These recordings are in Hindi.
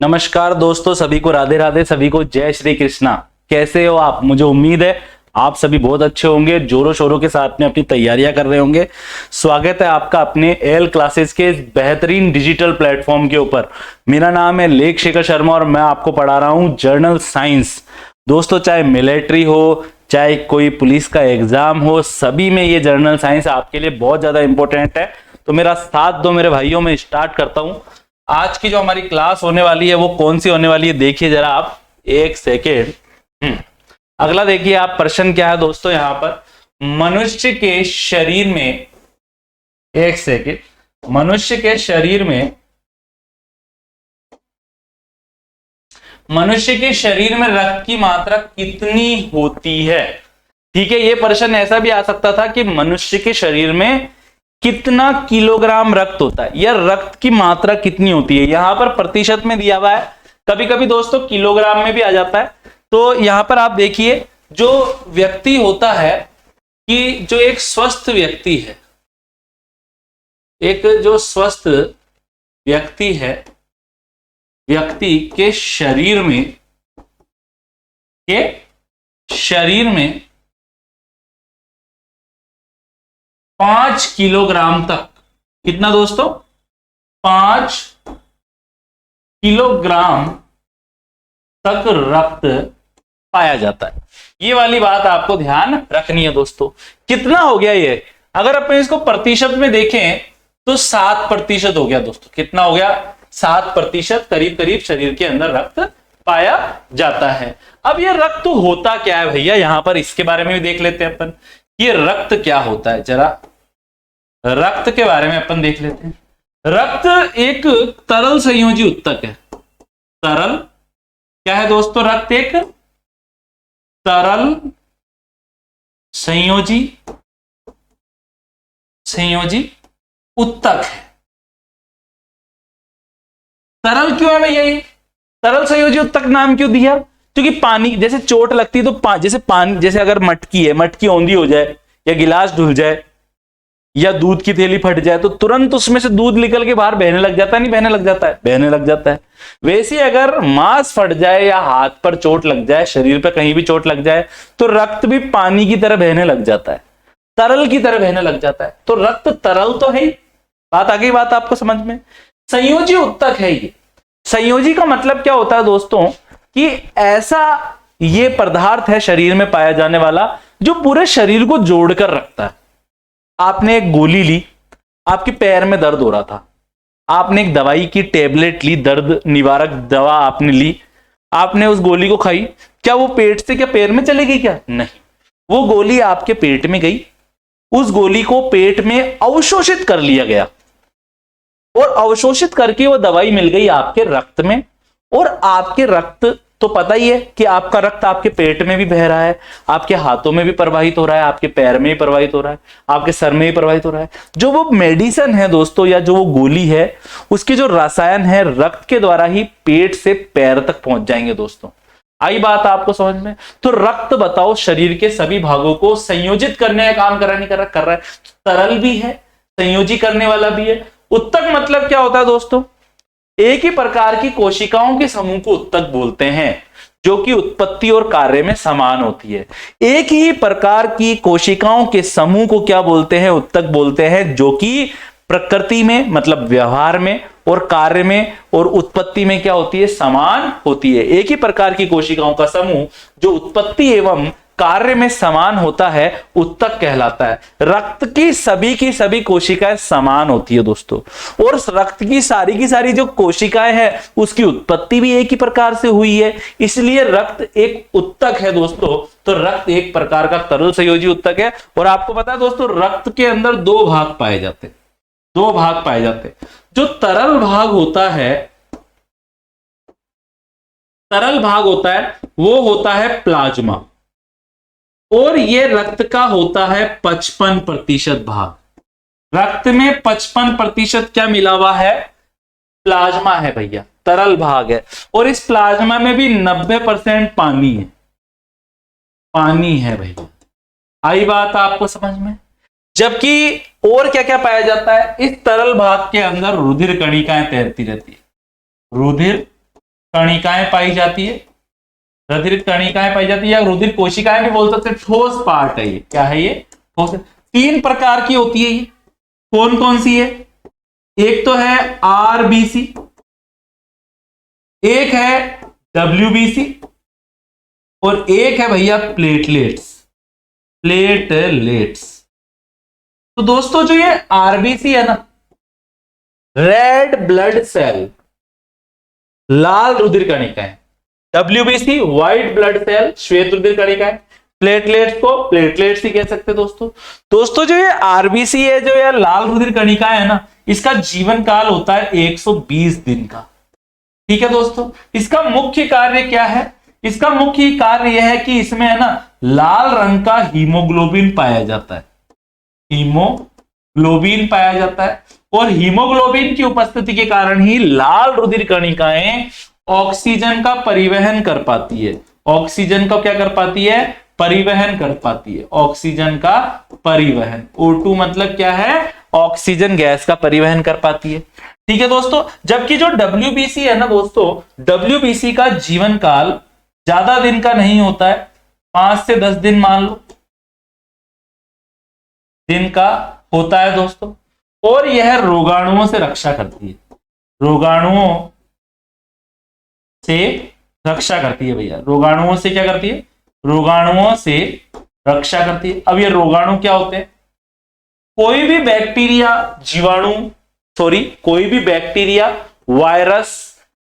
नमस्कार दोस्तों, सभी को राधे राधे, सभी को जय श्री कृष्णा। कैसे हो आप? मुझे उम्मीद है आप सभी बहुत अच्छे होंगे, जोरों शोरों के साथ में अपनी तैयारियां कर रहे होंगे। स्वागत है आपका अपने एल क्लासेस के इस बेहतरीन डिजिटल प्लेटफॉर्म के ऊपर। मेरा नाम है लेख शेखर शर्मा और मैं आपको पढ़ा रहा हूं जर्नल साइंस। दोस्तों, चाहे मिलिट्री हो, चाहे कोई पुलिस का एग्जाम हो, सभी में ये जर्नल साइंस आपके लिए बहुत ज्यादा इंपॉर्टेंट है। तो मेरा साथ दो मेरे भाइयों, में स्टार्ट करता हूं। आज की जो हमारी क्लास होने वाली है वो कौन सी होने वाली है, देखिए जरा आप, एक सेकेंड। अगला देखिए आप, प्रश्न क्या है दोस्तों यहाँ पर, मनुष्य के शरीर में, एक सेकेंड, मनुष्य के शरीर में रक्त की मात्रा कितनी होती है। ठीक है, ये प्रश्न ऐसा भी आ सकता था कि मनुष्य के शरीर में कितना किलोग्राम रक्त होता है, या रक्त की मात्रा कितनी होती है। यहां पर प्रतिशत में दिया हुआ है, कभी कभी दोस्तों किलोग्राम में भी आ जाता है। तो यहां पर आप देखिए, जो व्यक्ति होता है, कि जो एक स्वस्थ व्यक्ति है, एक जो स्वस्थ व्यक्ति है, व्यक्ति के शरीर में 5 किलोग्राम तक, कितना दोस्तों, 5 किलोग्राम तक रक्त पाया जाता है। ये वाली बात आपको ध्यान रखनी है दोस्तों। कितना हो गया ये? अगर अपन इसको प्रतिशत में देखें तो 7% हो गया दोस्तों। कितना हो गया? 7% करीब करीब शरीर के अंदर रक्त पाया जाता है। अब ये रक्त होता क्या है भैया, यहां पर इसके बारे में भी देख लेते हैं अपन। ये रक्त क्या होता है, जरा रक्त के बारे में अपन देख लेते हैं। रक्त एक तरल संयोजी उत्तक है। तरल क्या है दोस्तों? रक्त एक तरल संयोजी उत्तक है। तरल क्यों है भैया? ये तरल संयोजी उत्तक नाम क्यों दिया? क्योंकि पानी जैसे चोट लगती है तो जैसे पानी, जैसे अगर मटकी है, मटकी औंधी हो जाए या गिलास ढुल जाए या दूध की थैली फट जाए तो तुरंत उसमें से दूध निकल के बाहर बहने लग जाता है, नहीं बहने लग जाता है? बहने लग जाता है। वैसे अगर मांस फट जाए या हाथ पर चोट लग जाए, शरीर पर कहीं भी चोट लग जाए, तो रक्त भी पानी की तरह बहने लग जाता है, तरल की तरह बहने लग जाता है। तो रक्त तरल तो है ही। बात आ गई, बात आपको समझ में? संयोजी उत्तक है ये। संयोजी का मतलब क्या होता है दोस्तों, कि ऐसा ये पदार्थ है शरीर में पाया जाने वाला जो पूरे शरीर को जोड़कर रखता है। आपने एक गोली ली, आपके पैर में दर्द हो रहा था, आपने एक दवाई की टेबलेट ली, दर्द निवारक दवा आपने ली, आपने उस गोली को खाई, क्या वो पेट से क्या पैर में चली गई? क्या नहीं, वो गोली आपके पेट में गई, उस गोली को पेट में अवशोषित कर लिया गया और अवशोषित करके वो दवाई मिल गई आपके रक्त में। और आपके रक्त तो पता ही है कि आपका रक्त आपके पेट में भी बह रहा है, आपके हाथों में भी प्रवाहित हो रहा है, आपके पैर में भी प्रवाहित हो रहा है, आपके सर में भी प्रवाहित हो रहा है। जो वो मेडिसिन है दोस्तों, या जो वो गोली है, उसके जो रसायन है रक्त के द्वारा ही पेट से पैर तक पहुंच जाएंगे दोस्तों। आई बात आपको समझ में? तो रक्त बताओ शरीर के सभी भागों को संयोजित करने का काम कर रहा, नहीं कर रहा है। तरल भी है, संयोजी करने वाला भी है। उत्तक मतलब क्या होता है दोस्तों? एक ही प्रकार की कोशिकाओं के समूह को उत्तक बोलते हैं, जो कि उत्पत्ति और कार्य में समान होती है। एक ही प्रकार की कोशिकाओं के समूह को क्या बोलते हैं? उत्तक बोलते हैं, जो कि प्रकृति में मतलब व्यवहार में और कार्य में और उत्पत्ति में क्या होती है? समान होती है। एक ही प्रकार की कोशिकाओं का समूह जो उत्पत्ति एवं कार्य में समान होता है, उत्तक कहलाता है। रक्त की सभी कोशिकाएं समान होती है दोस्तों, और रक्त की सारी जो कोशिकाएं हैं उसकी उत्पत्ति भी एक ही प्रकार से हुई है, इसलिए रक्त एक उत्तक है दोस्तों। तो रक्त एक प्रकार का तरल संयोजी उत्तक है। और आपको पता है दोस्तों, रक्त के अंदर दो भाग पाए जाते हैं। जो तरल भाग होता है वो होता है प्लाज्मा, और ये रक्त का होता है 55% भाग। रक्त में 55% क्या मिला हुआ है? प्लाज्मा है भैया, तरल भाग है। और इस प्लाज्मा में भी 90% पानी है भैया। आई बात आपको समझ में? जबकि और क्या क्या पाया जाता है? इस तरल भाग के अंदर रुधिर कणिकाएं तैरती रहती है। रुधिर कणिकाएं पाई जाती है, रुधिर कणिकाएं पाई जाती है, या रुधिर कोशिकाएं भी बोल सकते हैं। ठोस पार्ट है ये, क्या है ये? ठोस। 3 प्रकार की होती है ये। कौन कौन सी है? एक तो है आरबीसी, एक है डब्ल्यूबीसी, और एक है भैया प्लेटलेट्स। प्लेटलेट्स। तो दोस्तों जो ये आरबीसी है ना, रेड ब्लड सेल, लाल रुधिर कणिकाएं। डब्ल्यूबीसी व्हाइट ब्लड सेल, श्वेत रुधिर कणिकाएं। प्लेटलेट्स को प्लेटलेट्स ही कह सकते हैं दोस्तों। दोस्तों जो ये आरबीसी है, जो ये लाल रुधिर कणिकाएं है ना, इसका जीवन काल होता है 120 दिन का। ठीक है दोस्तों। इसका मुख्य कार्य क्या है? इसका मुख्य कार्य यह है कि इसमें है ना लाल रंग का हीमोग्लोबिन पाया जाता है। हीमोग्लोबिन पाया जाता है, और हीमोग्लोबिन की उपस्थिति के कारण ही लाल रुधिर कणिकाएं ऑक्सीजन का परिवहन कर पाती है। ऑक्सीजन का क्या कर पाती है? परिवहन कर पाती है। ऑक्सीजन का परिवहन, O2 मतलब क्या है? ऑक्सीजन गैस का परिवहन कर पाती है। ठीक है दोस्तों। जबकि जो डब्ल्यूबीसी है ना दोस्तों, डब्ल्यूबीसी का जीवन काल ज्यादा दिन का नहीं होता है, 5 से 10 दिन मान लो दिन का होता है दोस्तों। और यह रोगाणुओं से रक्षा करती है। रोगाणुओं से रक्षा करती है भैया। रोगाणुओं से क्या करती है? रोगाणुओं से रक्षा करती है। अब ये रोगाणु क्या होते हैं? कोई भी बैक्टीरिया, जीवाणु, कोई भी बैक्टीरिया, वायरस,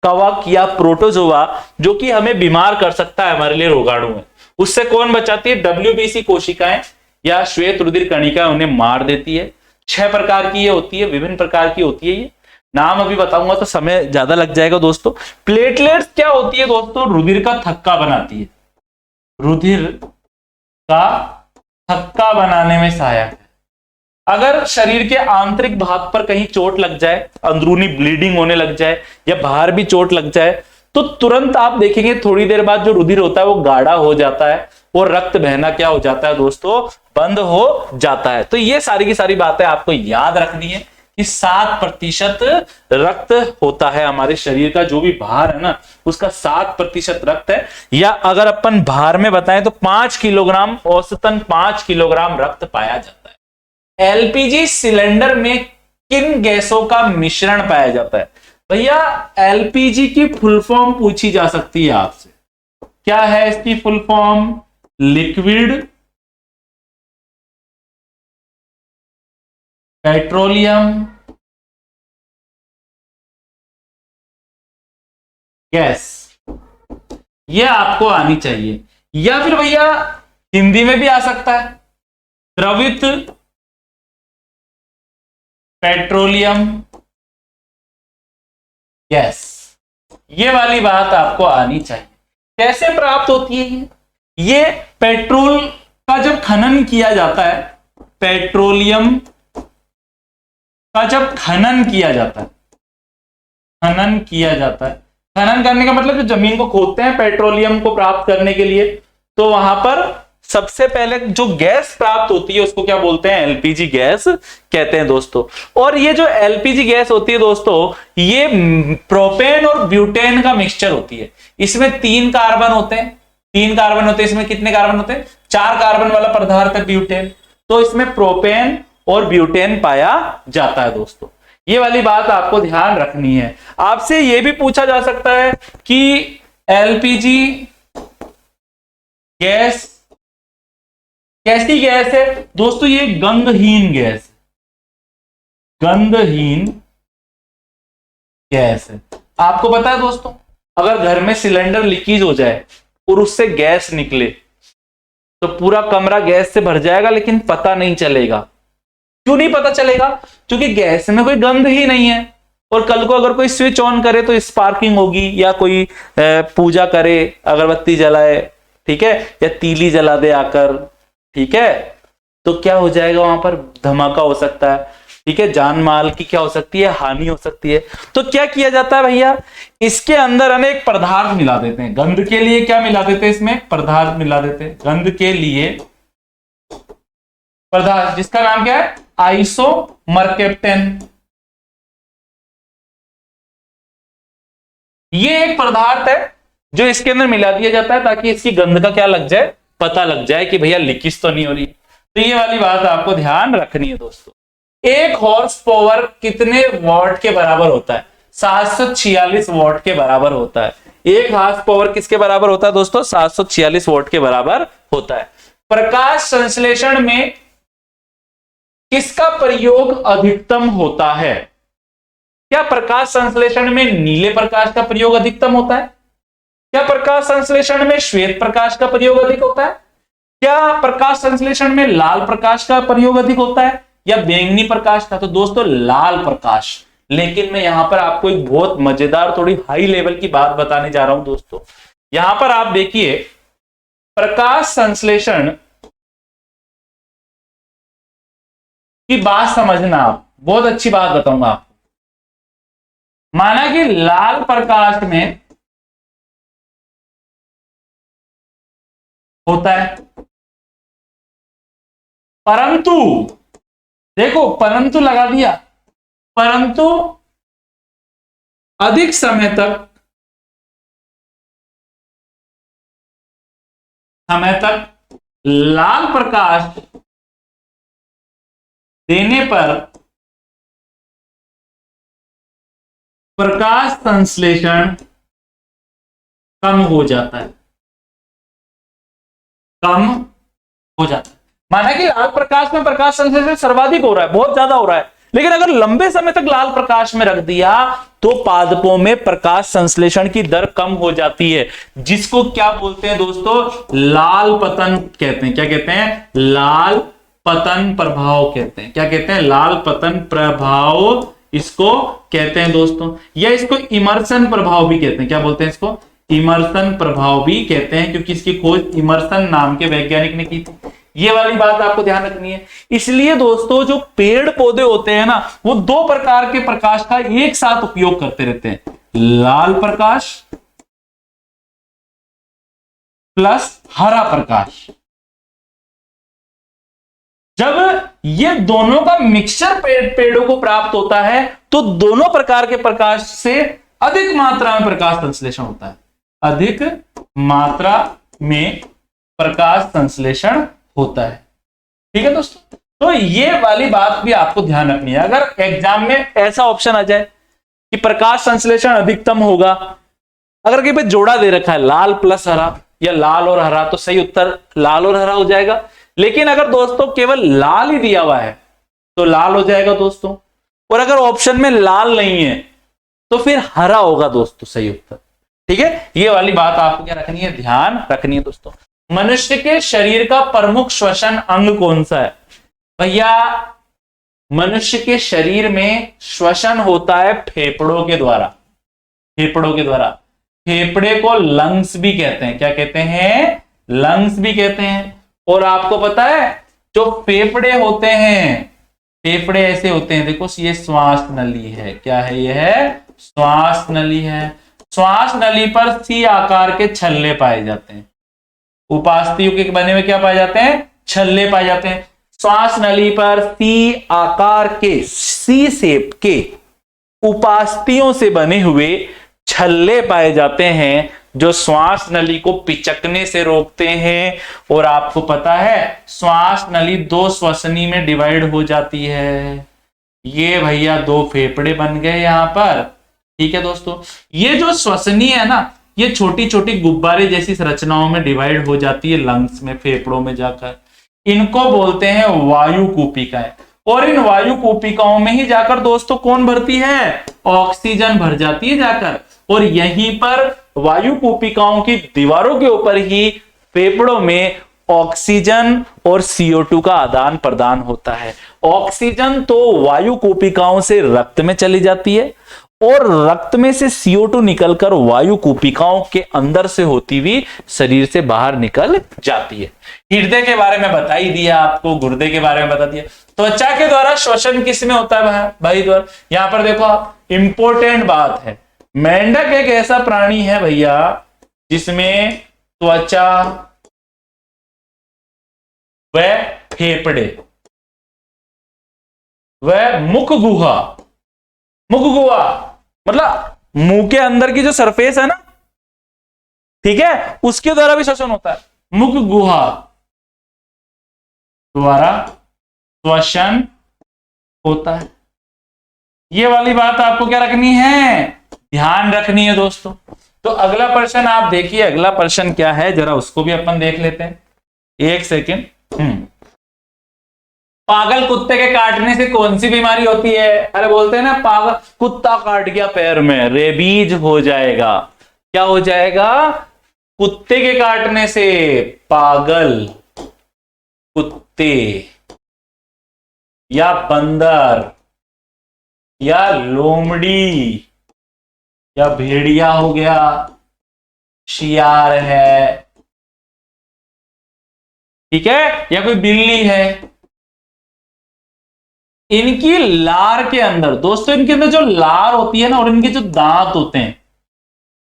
कवक या प्रोटोजोआ जो कि हमें बीमार कर सकता है, हमारे लिए रोगाणु है। उससे कौन बचाती है? डब्ल्यूबीसी कोशिकाएं या श्वेत रुधिर कणिकाएं उन्हें मार देती है। 6 प्रकार की ये होती है, विभिन्न प्रकार की होती है ये। नाम अभी बताऊंगा तो समय ज्यादा लग जाएगा दोस्तों। प्लेटलेट्स क्या होती है दोस्तों? रुधिर का थक्का बनाती है। रुधिर का थक्का बनाने में सहायक है। अगर शरीर के आंतरिक भाग पर कहीं चोट लग जाए, अंदरूनी ब्लीडिंग होने लग जाए, या बाहर भी चोट लग जाए, तो तुरंत आप देखेंगे थोड़ी देर बाद जो रुधिर होता है वो गाढ़ा हो जाता है, और रक्त बहना क्या हो जाता है दोस्तों? बंद हो जाता है। तो ये सारी की सारी बातें आपको याद रखनी है कि 7% रक्त होता है हमारे शरीर का, जो भी भार है ना उसका 7% रक्त है। या अगर अपन भार में बताएं तो 5 किलोग्राम, औसतन 5 किलोग्राम रक्त पाया जाता है। एलपीजी सिलेंडर में किन गैसों का मिश्रण पाया जाता है? भैया एलपीजी की फुल फॉर्म पूछी जा सकती है आपसे। क्या है इसकी full form? Liquid petroleum gas. ये आपको आनी चाहिए। या फिर भैया हिंदी में भी आ सकता है, द्रवित पेट्रोलियम गैस। ये वाली बात आपको आनी चाहिए। कैसे प्राप्त होती है ये पेट्रोल का जब खनन किया जाता है, पेट्रोलियम का जब खनन किया जाता है, खनन किया जाता है, खनन करने का मतलब जो जमीन को खोदते हैं पेट्रोलियम को प्राप्त करने के लिए, तो वहां पर सबसे पहले जो गैस प्राप्त होती है उसको क्या बोलते हैं? एलपीजी गैस कहते हैं दोस्तों। और ये जो एलपीजी गैस होती है दोस्तों, ये प्रोपेन और ब्यूटेन का मिक्सचर होती है। इसमें 3 कार्बन होते हैं। 3 कार्बन होते हैं। इसमें कितने कार्बन होते हैं? 4 कार्बन वाला पदार्थ है ब्यूटेन। तो इसमें प्रोपेन और ब्यूटेन पाया जाता है दोस्तों। ये वाली बात आपको ध्यान रखनी है। आपसे ये भी पूछा जा सकता है कि एलपीजी गैस कैसी गैस है दोस्तों? ये गंधहीन गैस, गंधहीन गैस है। आपको पता है दोस्तों, अगर घर में सिलेंडर लीकेज हो जाए और उससे गैस निकले तो पूरा कमरा गैस से भर जाएगा, लेकिन पता नहीं चलेगा। क्यों नहीं पता चलेगा? क्योंकि गैस में कोई गंध ही नहीं है। और कल को अगर कोई स्विच ऑन करे तो स्पार्किंग होगी, या कोई पूजा करे, अगरबत्ती जलाए, ठीक है, या तीली जला दे आकर, ठीक है, तो क्या हो जाएगा? वहां पर धमाका हो सकता है, ठीक है, जान माल की क्या हो सकती है? हानि हो सकती है। तो क्या किया जाता है भैया? इसके अंदर अनेक पदार्थ मिला देते हैं। गंध के लिए क्या मिला देते हैं? इसमें पदार्थ मिला देते हैं। गंध के लिए पदार्थ जिसका नाम क्या है? आइसोमरकेप्टेन। ये एक पदार्थ है जो इसके अंदर मिला दिया जाता है ताकि इसकी गंध का क्या लग जाए, पता लग जाए कि भैया लीकेज तो नहीं हो रही। तो ये वाली बात आपको ध्यान रखनी है दोस्तों। एक हॉर्स पावर कितने वॉट के बराबर होता है? 746 वॉट के बराबर होता है। एक हॉर्स पावर किसके बराबर होता है दोस्तों? 746 वॉट के बराबर होता है। प्रकाश संश्लेषण में किसका प्रयोग अधिकतम होता है? क्या प्रकाश संश्लेषण में नीले प्रकाश का प्रयोग अधिकतम होता है? क्या प्रकाश संश्लेषण में श्वेत प्रकाश का प्रयोग अधिक होता है? क्या प्रकाश संश्लेषण में लाल प्रकाश का प्रयोग अधिक होता है या बैंगनी प्रकाश का? तो दोस्तों लाल प्रकाश। लेकिन मैं यहां पर आपको एक बहुत मजेदार, थोड़ी हाई लेवल की बात बताने जा रहा हूं दोस्तों। यहां पर आप देखिए, प्रकाश संश्लेषण की बात समझना, आप बहुत अच्छी बात बताऊंगा आपको। माना कि लाल प्रकाश में होता है, परंतु देखो, परंतु लगा दिया, परंतु अधिक समय तक लाल प्रकाश देने पर प्रकाश संश्लेषण कम हो जाता है, कम हो जाता है। माना कि लाल प्रकाश में प्रकाश संश्लेषण सर्वाधिक हो रहा है, बहुत ज्यादा हो रहा है, लेकिन अगर लंबे समय तक लाल प्रकाश में रख दिया तो पादपों में प्रकाश संश्लेषण की दर कम हो जाती है, जिसको क्या बोलते हैं दोस्तों? लाल पतन कहते हैं। क्या कहते हैं? लाल पतन प्रभाव कहते हैं। क्या कहते हैं? लाल पतन प्रभाव इसको कहते हैं दोस्तों, या इसको इमर्सन प्रभाव भी कहते हैं। क्या बोलते हैं इसको? इमर्सन प्रभाव भी कहते हैं, क्योंकि इसकी खोज इमर्सन नाम के वैज्ञानिक ने की थी। ये वाली बात आपको ध्यान रखनी है। इसलिए दोस्तों जो पेड़ पौधे होते हैं ना, वो दो प्रकार के प्रकाश का एक साथ उपयोग करते रहते हैं, लाल प्रकाश प्लस हरा प्रकाश। जब ये दोनों का मिक्सचर पेड़ों को प्राप्त होता है तो दोनों प्रकार के प्रकाश से अधिक मात्रा में प्रकाश संश्लेषण होता है, अधिक मात्रा में प्रकाश संश्लेषण होता है। ठीक है दोस्तों, तो ये वाली बात भी आपको ध्यान रखनी है। अगर एग्जाम में ऐसा ऑप्शन आ जाए कि प्रकाश संश्लेषण अधिकतम होगा, अगर कहीं पे जोड़ा दे रखा है लाल प्लस हरा या लाल और हरा, तो सही उत्तर लाल और हरा हो जाएगा। लेकिन अगर दोस्तों केवल लाल ही दिया हुआ है तो लाल हो जाएगा दोस्तों, और अगर ऑप्शन में लाल नहीं है तो फिर हरा होगा दोस्तों सही उत्तर। ठीक है, ये वाली बात आपको क्या रखनी है? ध्यान रखनी है दोस्तों। मनुष्य के शरीर का प्रमुख श्वसन अंग कौन सा है? भैया मनुष्य के शरीर में श्वसन होता है फेफड़ों के द्वारा, फेफड़ों के द्वारा। फेफड़े को लंग्स भी कहते हैं। क्या कहते हैं? लंग्स भी कहते हैं। और आपको पता है जो फेफड़े होते हैं, फेफड़े ऐसे होते हैं, देखो ये श्वास नली है। क्या है? यह है श्वास नली है। श्वास नली पर सी आकार के छल्ले पाए जाते हैं। उपास्थियों के बने हुए क्या पाए जाते हैं? छल्ले पाए जाते हैं। श्वास नली पर सी आकार के, सी शेप के उपास्थियों से बने हुए छल्ले पाए जाते हैं जो श्वास नली को पिचकने से रोकते हैं। और आपको पता है श्वास नली दो श्वसनी में डिवाइड हो जाती है। ये भैया दो फेफड़े बन गए यहां पर। ठीक है दोस्तों, ये जो श्वसनी है ना, ये छोटी छोटी गुब्बारे जैसी संरचनाओं में डिवाइड हो जाती है लंग्स में, फेफड़ों में जाकर। इनको बोलते हैं वायु कूपिकाएं। और इन वायु कूपिकाओं में ही जाकर दोस्तों कौन भरती है? ऑक्सीजन भर जाती है जाकर। और यहीं पर वायु कूपिकाओं की दीवारों के ऊपर ही फेफड़ों में ऑक्सीजन और CO2 का आदान प्रदान होता है। ऑक्सीजन तो वायु कूपिकाओं से रक्त में चली जाती है और रक्त में से CO2 निकलकर वायु कूपिकाओं के अंदर से होती हुई शरीर से बाहर निकल जाती है। हृदय के बारे में बता ही दिया आपको, गुर्दे के बारे में बता दिया। त्वचा के द्वारा श्वसन किस में होता है भाई? द्वारा। यहां पर देखो आप, इंपॉर्टेंट बात है, मेंढक एक ऐसा प्राणी है भैया जिसमें त्वचा व फेफड़े व मुख गुहा, मुख गुहा मतलब मुंह के अंदर की जो सरफेस है ना, ठीक है, उसके द्वारा भी श्वसन होता है। मुख गुहा द्वारा श्वसन होता है। ये वाली बात आपको क्या रखनी है, ध्यान रखनी है दोस्तों। तो अगला प्रश्न आप देखिए, अगला प्रश्न क्या है जरा उसको भी अपन देख लेते हैं, एक सेकेंड। पागल कुत्ते के काटने से कौन सी बीमारी होती है? अरे बोलते हैं ना, पागल कुत्ता काट गया पैर में, रेबीज हो जाएगा। क्या हो जाएगा? कुत्ते के काटने से, पागल कुत्ते या बंदर या लोमड़ी या भेड़िया हो गया, शियार है, ठीक है, या कोई बिल्ली है, इनकी लार के अंदर दोस्तों, इनके अंदर जो लार होती है ना, और इनके जो दांत होते हैं,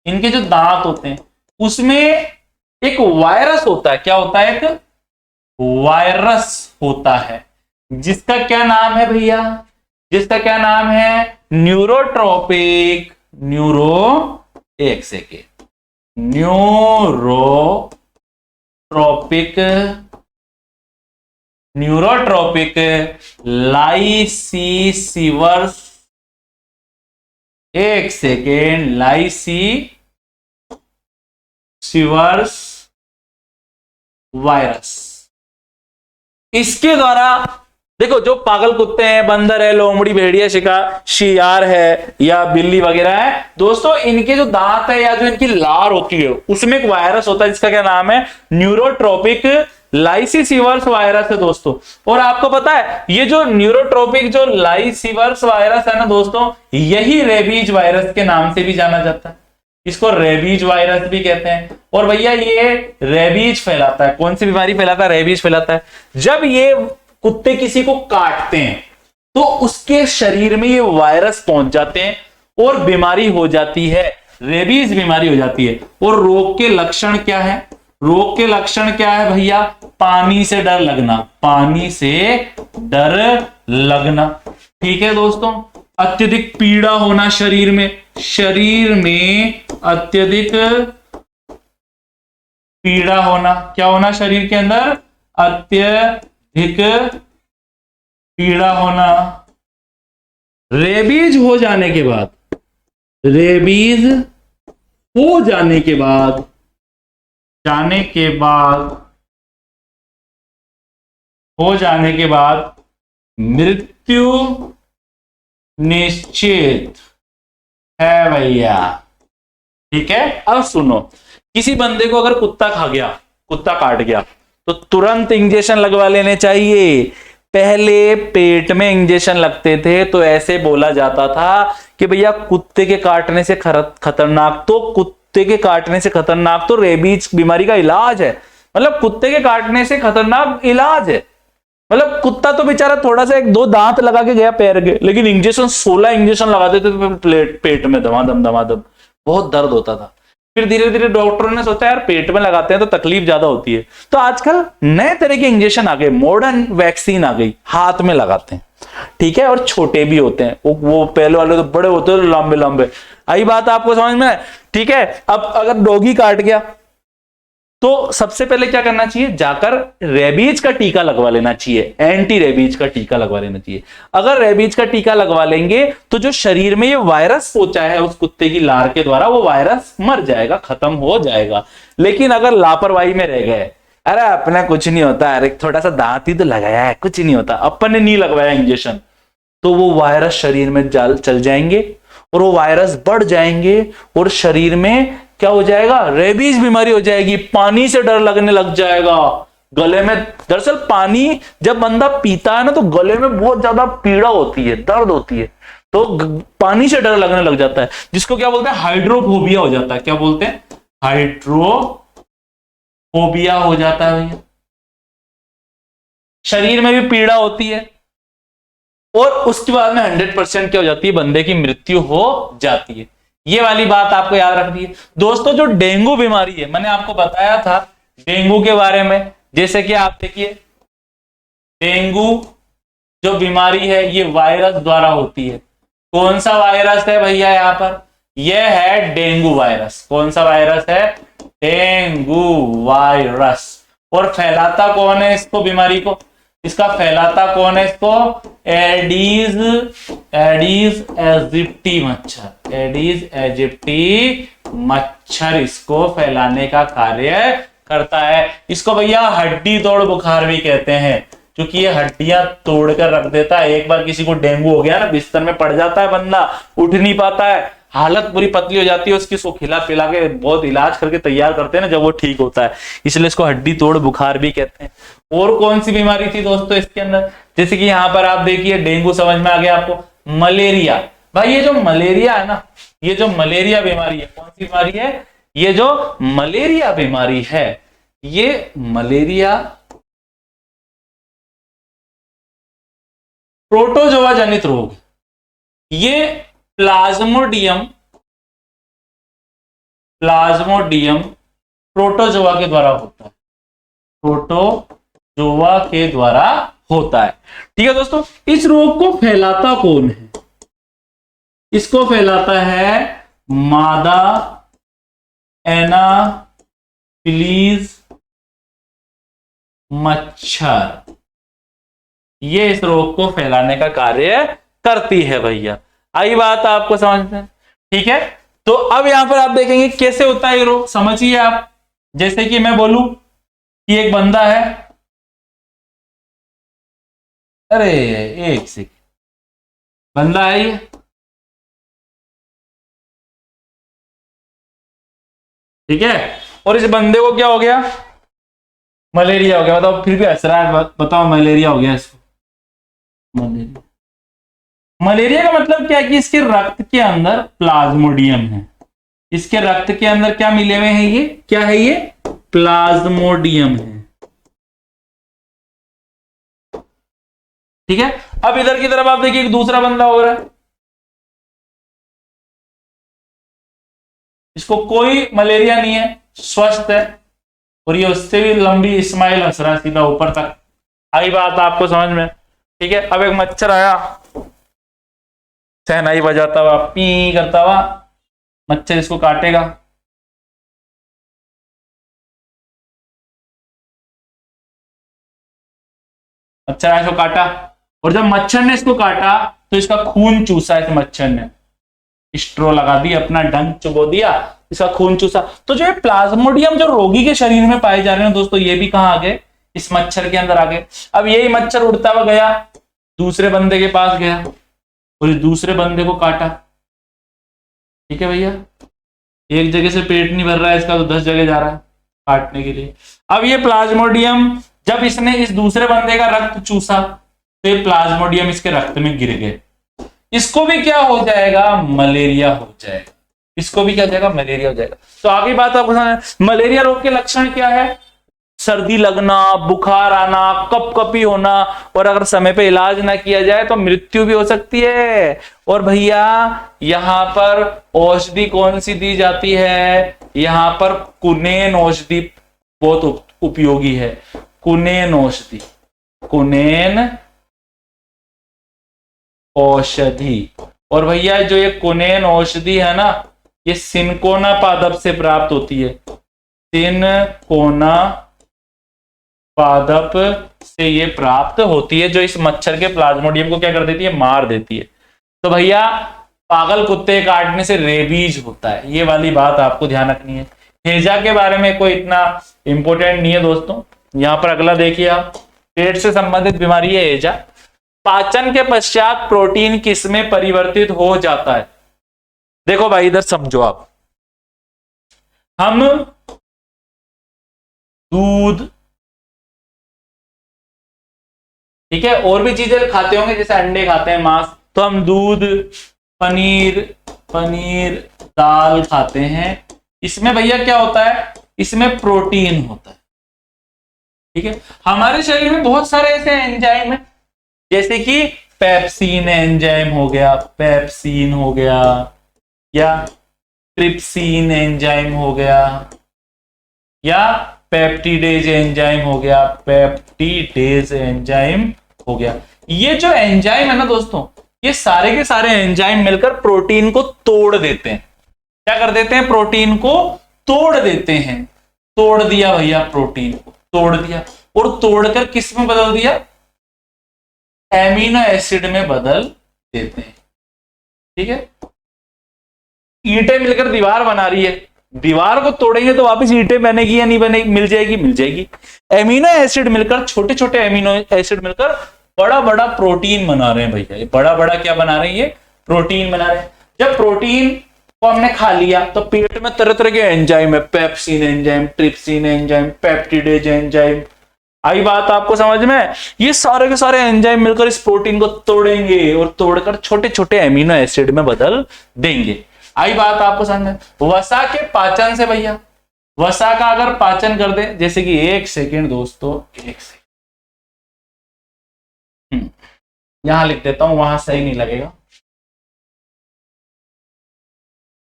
इनके जो दांत होते हैं, उसमें एक वायरस होता है। क्या होता है? एक वायरस होता है, जिसका क्या नाम है भैया? जिसका क्या नाम है? न्यूरोट्रोपिक, एक सेकेंड, न्यूरोट्रोपिक लाइसिसिवर्स, एक सेकेंड, लाइसिसिवर्स वायरस। इसके द्वारा देखो, जो पागल कुत्ते हैं, बंदर है, लोमड़ी, भेड़िया, शियार है या बिल्ली वगैरह है दोस्तों, इनके जो दांत है या जो इनकी लार होती है, उसमें एक वायरस होता है जिसका क्या नाम है? न्यूरोट्रोपिक लाइसिसिवर्स वायरस है दोस्तों। और आपको पता है, ये जो न्यूरोट्रोपिक जो लाइसिवर्स वायरस है ना दोस्तों, यही रेबीज वायरस के नाम से भी जाना जाता है। इसको रेबीज वायरस भी कहते हैं। और भैया ये रेबीज फैलाता है, कौन सी बीमारी फैलाता है? रेबीज फैलाता है। जब ये कुत्ते किसी को काटते हैं तो उसके शरीर में ये वायरस पहुंच जाते हैं और बीमारी हो जाती है, रेबीज बीमारी हो जाती है। और रोग के लक्षण क्या है? रोग के लक्षण क्या है भैया? पानी से डर लगना, पानी से डर लगना, ठीक है दोस्तों। अत्यधिक पीड़ा होना शरीर में अत्यधिक पीड़ा होना। क्या होना शरीर के अंदर? अत्यधिक पीड़ा होना। रेबीज हो जाने के बाद, रेबीज हो जाने के बाद मृत्यु निश्चित है भैया, ठीक है। अब सुनो, किसी बंदे को अगर कुत्ता खा गया, कुत्ता काट गया, तो तुरंत इंजेक्शन लगवा लेने चाहिए। पहले पेट में इंजेक्शन लगते थे तो ऐसे बोला जाता था कि भैया कुत्ते के काटने से खतरनाक तो रेबीज बीमारी का इलाज है। मतलब कुत्ते के काटने से खतरनाक इलाज है। मतलब कुत्ता तो बेचारा थोड़ा सा 1-2 दांत लगा के गया पैर के, लेकिन इंजेक्शन 16 इंजेक्शन लगाते थे तो पेट में दमादम बहुत दर्द होता था। फिर धीरे धीरे डॉक्टरों ने सोचा यार पेट में लगाते हैं तो तकलीफ ज्यादा होती है, तो आजकल नए तरह के इंजेक्शन आ गए, मॉडर्न वैक्सीन आ गई, हाथ में लगाते हैं, ठीक है। और छोटे भी होते हैं, वो पहले वाले तो बड़े होते हैं, लंबे। आई बात आपको समझ में? ठीक है। अब अगर डॉगी काट गया तो सबसे पहले क्या करना चाहिए? जाकर रेबीज का टीका लगवा लेना चाहिए, एंटी रेबीज का टीका लगवा लेना चाहिए। अगर रेबीज का टीका लगवा लेंगे तो जो शरीर में ये वायरस पहुंचा है उस कुत्ते की लार के द्वारा, वो वायरस मर जाएगा, खत्म हो जाएगा। लेकिन अगर लापरवाही में रह गए, अरे अपने कुछ नहीं होता, अरे थोड़ा सा दांत ही तो लगाया है, कुछ नहीं होता, अपन ने नहीं लगवाया इंजेक्शन, तो वो वायरस शरीर में चल जाएंगे और वो वायरस बढ़ जाएंगे और शरीर में क्या हो जाएगा? रेबीज बीमारी हो जाएगी। पानी से डर लगने लग जाएगा, गले में, दरअसल पानी जब बंदा पीता है ना तो गले में बहुत ज्यादा पीड़ा होती है, दर्द होती है, तो पानी से डर लगने लग जाता है, जिसको क्या बोलते हैं? हाइड्रोफोबिया हो जाता है। क्या बोलते हैं? हाइड्रोफोबिया हो जाता है भैया। शरीर में भी पीड़ा होती है और उसके बाद में 100% क्या हो जाती है? बंदे की मृत्यु हो जाती है। ये वाली बात आपको याद रखनी है दोस्तों। जो डेंगू बीमारी है, मैंने आपको बताया था डेंगू के बारे में, जैसे कि आप देखिए, डेंगू जो बीमारी है ये वायरस द्वारा होती है। कौन सा वायरस है भैया? यहां पर यह है डेंगू वायरस। कौन सा वायरस है? Dengue virus. और फैलाता कौन है इसको, बीमारी को? इसका फैलाता कौन है इसको? एडीज एजिप्टी मच्छर। एडीज एजिप्टी मच्छर इसको फैलाने का कार्य करता है। इसको भैया हड्डी तोड़ बुखार भी कहते हैं, क्योंकि ये हड्डियां तोड़कर रख देता है। एक बार किसी को डेंगू हो गया ना, बिस्तर में पड़ जाता है बंदा, उठ नहीं पाता है, हालत पूरी पतली हो जाती है उसकी, उसको खिला पिला के बहुत इलाज करके तैयार करते हैं ना, जब वो ठीक होता है, इसलिए इसको हड्डी तोड़ बुखार भी कहते हैं। और कौन सी बीमारी थी दोस्तों इसके अंदर? जैसे कि यहां पर आप देखिए, डेंगू समझ में आ गया आपको। मलेरिया, भाई ये जो मलेरिया है ना, ये जो मलेरिया बीमारी है, कौन सी बीमारी है? ये जो मलेरिया बीमारी है, ये मलेरिया प्रोटोजोआ जनित रोग, ये प्लाज्मोडियम प्रोटोजोआ के द्वारा होता है। प्रोटोजोआ के द्वारा होता है। ठीक है दोस्तों, इस रोग को फैलाता कौन है? इसको फैलाता है मादा एनाफिलीज मच्छर। ये इस रोग को फैलाने का कार्य करती है भैया। आई बात आपको समझ में? ठीक है, तो अब यहां पर आप देखेंगे कैसे होता है ये रोग, समझिए आप। जैसे कि मैं बोलूं कि एक बंदा है, अरे एक सेकंड, बंदा है ये, ठीक है, और इस बंदे को क्या हो गया? मलेरिया हो गया। बताओ, फिर भी हंस रहा है, बताओ मलेरिया हो गया इसको। मलेरिया का मतलब क्या है कि इसके रक्त के अंदर प्लाज्मोडियम है। इसके रक्त के अंदर क्या मिले हुए हैं? ये क्या है? ये प्लाज्मोडियम है। ठीक है, अब इधर की तरफ आप देखिए, एक दूसरा बंदा हो रहा है, इसको कोई मलेरिया नहीं है, स्वस्थ है, और ये उससे भी लंबी स्माइल हंस रहा है सीधा ऊपर तक। आई बात आपको समझ में? ठीक है, अब एक मच्छर आया, शहनाई बजाता हुआ, पी करता हुआ, मच्छर इसको काटेगा। मच्छर इसको काटा, और जब मच्छर ने इसको काटा तो इसका खून चूसा। इस मच्छर ने स्ट्रो लगा दी, अपना डंक चुबो दिया, इसका खून चूसा। तो जो ये प्लाज्मोडियम जो रोगी के शरीर में पाए जा रहे हैं दोस्तों, ये भी कहां आ गए? इस मच्छर के अंदर आ गए। अब यही मच्छर उड़ता हुआ गया, दूसरे बंदे के पास गया, और इस दूसरे बंदे को काटा। ठीक है भैया, एक जगह से पेट नहीं भर रहा है इसका, तो 10 जगह जा रहा है काटने के लिए। अब ये प्लाज्मोडियम, जब इसने इस दूसरे बंदे का रक्त चूसा, तो ये प्लाज्मोडियम इसके रक्त में गिर गए। इसको भी क्या हो जाएगा? मलेरिया हो जाएगा। इसको भी क्या हो जाएगा? मलेरिया हो जाएगा। तो आगे बात आपको समझ, मलेरिया रोग के लक्षण क्या है? सर्दी लगना, बुखार आना, कपकपी होना, और अगर समय पे इलाज ना किया जाए तो मृत्यु भी हो सकती है। और भैया यहां पर औषधि कौन सी दी जाती है? यहां पर कुनेन औषधि बहुत उपयोगी है। कुनेन औषधि, कुनेन औषधि। और भैया जो ये कुनेन औषधि है ना, ये सिनकोना पादप से प्राप्त होती है। सिनकोना पादप से ये प्राप्त होती है, जो इस मच्छर के प्लाज्मोडियम को क्या कर देती है? मार देती है। तो भैया पागल कुत्ते काटने से रेबीज होता है, ये वाली बात आपको ध्यान रखनी है। हैजा के बारे में कोई इतना इंपॉर्टेंट नहीं है दोस्तों। यहां पर अगला देखिए आप, पेट से संबंधित बीमारी है हैजा। पाचन के पश्चात प्रोटीन किसमें परिवर्तित हो जाता है? देखो भाई इधर समझो आप, हम दूध, ठीक है, और भी चीजें खाते होंगे, जैसे अंडे खाते हैं, मांस, तो हम दूध, पनीर, दाल खाते हैं। इसमें भैया क्या होता है? इसमें प्रोटीन होता है। ठीक है, हमारे शरीर में बहुत सारे ऐसे एंजाइम है, जैसे कि पेप्सिन एंजाइम हो गया, पेप्सिन हो गया, या ट्रिप्सिन एंजाइम हो गया, या पेप्टिडेज एंजाइम हो गया, पेप्टिडेज एंजाइम हो गया। ये जो एंजाइम है ना दोस्तों, ये सारे के सारे एंजाइम मिलकर प्रोटीन को तोड़ देते हैं। क्या कर देते हैं, प्रोटीन को तोड़ देते हैं। तोड़ दिया भैया, प्रोटीन को तोड़ दिया और तोड़कर किस में बदल दिया, एमिनो एसिड में बदल देते हैं। ठीक है, ईंटें मिलकर दीवार बना रही है, दीवार को तोड़ेंगे तो वापस ईंटें बनेगी या नहीं बनेगी, मिल जाएगी, मिल जाएगी। एमिनो एसिड मिलकर, छोटे छोटे एमिनो एसिड मिलकर बड़ा बड़ा प्रोटीन बना रहे हैं भैया। ये बड़ा बड़ा क्या बना रहे हैं, ये प्रोटीन बना रहे हैं। जब प्रोटीन को हमने खा लिया तो पेट में तरह तरह के एंजाइम है, pepsin enzyme, trypsin enzyme, peptidase enzyme. आई बात आपको समझ में, ये सारे के सारे एंजाइम मिलकर इस प्रोटीन को तोड़ेंगे और तोड़कर छोटे छोटे एमिनो एसिड में बदल देंगे। आई बात आपको समझ में। वसा के पाचन से भैया, वसा का अगर पाचन कर दे, जैसे कि 1 सेकेंड दोस्तों, 1 सेकेंड यहां लिख देता हूं, वहां सही नहीं लगेगा।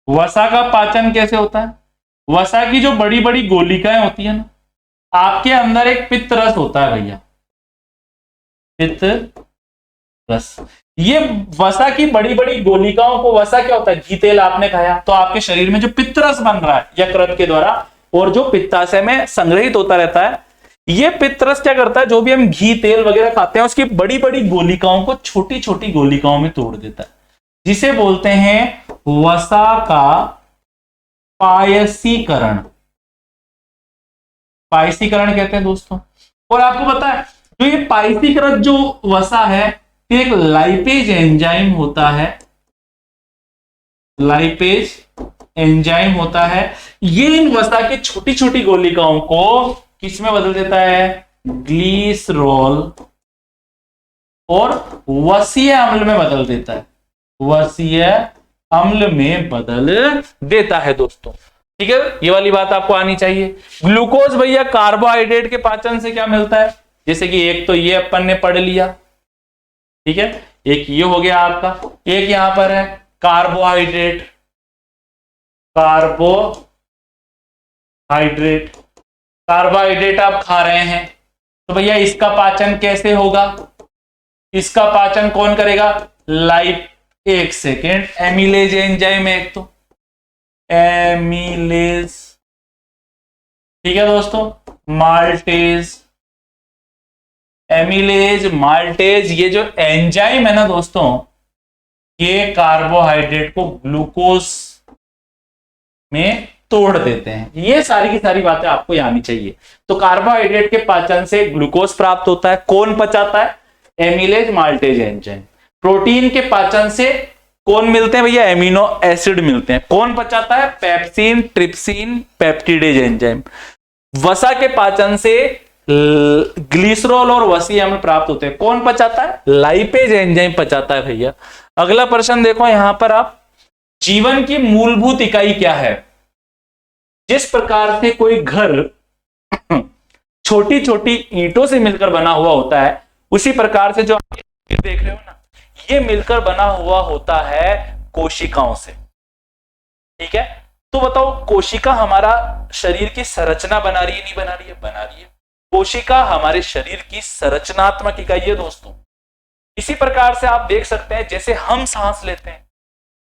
वसा का पाचन कैसे होता है, वसा की जो बड़ी बड़ी गोलिकाएं होती है ना, आपके अंदर एक पित्त रस होता है भैया, पित्त रस। ये वसा की बड़ी बड़ी गोलिकाओं को, वसा क्या होता है, घी तेल आपने खाया तो आपके शरीर में जो पित्त रस बन रहा है यकृत के द्वारा और जो पित्ताशय में संग्रहित होता रहता है, ये पित्त रस क्या करता है, जो भी हम घी तेल वगैरह खाते हैं उसकी बड़ी बड़ी गोलिकाओं को छोटी छोटी गोलिकाओं में तोड़ देता है, जिसे बोलते हैं वसा का पायसीकरण। पायसीकरण कहते हैं दोस्तों। और आपको पता है जो ये पायसीकृत जो वसा है, एक लाइपेज एंजाइम होता है, लाइपेज एंजाइम होता है। ये इन वसा के छोटी छोटी गोलिकाओं को किस में बदल देता है, ग्लिसरॉल और वसीय अम्ल में बदल देता है, वसीय अम्ल में बदल देता है दोस्तों। ठीक है, ये वाली बात आपको आनी चाहिए। ग्लूकोज भैया कार्बोहाइड्रेट के पाचन से क्या मिलता है, जैसे कि एक तो ये अपन ने पढ़ लिया, ठीक है, एक ये हो गया आपका, एक यहां पर है कार्बोहाइड्रेट, कार्बोहाइड्रेट, कार्बोहाइड्रेट आप खा रहे हैं तो भैया इसका पाचन कैसे होगा, इसका पाचन कौन करेगा, एक सेकेंड, एमिलेज एंजाइम है एक तो, एमिलेज, ठीक है दोस्तों, माल्टेज, एमिलेज, माल्टेज, ये जो एंजाइम है ना दोस्तों, ये कार्बोहाइड्रेट को ग्लूकोज में तोड़ देते हैं। ये सारी की सारी बातें आपको याद आनी चाहिए। तो कार्बोहाइड्रेट के पाचन से ग्लूकोज प्राप्त होता है, कौन पचाता है, एमिलेज माल्टेज एंजाइम। प्रोटीन के पाचन से कौन मिलते हैं भैया, एमिनो एसिड मिलते हैं, कौन पचाता है, पेप्सिन, ट्रिप्सिन, पेप्टिडेज एंजाइम। वसा के पाचन से ग्लिसरॉल और वसीय अम्ल प्राप्त होते हैं, कौन पचाता है, लाइपेज एंजाइम पचाता है भैया। अगला प्रश्न देखो यहां पर आप, जीवन की मूलभूत इकाई क्या है। जिस प्रकार से कोई घर छोटी छोटी ईंटों से मिलकर बना हुआ होता है, उसी प्रकार से जो आप देख रहे हो ना, ये मिलकर बना हुआ होता है कोशिकाओं से। ठीक है, तो बताओ कोशिका हमारा शरीर की संरचना बना रही है, नहीं बना रही है, बना रही है। कोशिका हमारे शरीर की संरचनात्मक इकाई है दोस्तों। इसी प्रकार से आप देख सकते हैं, जैसे हम सांस लेते हैं,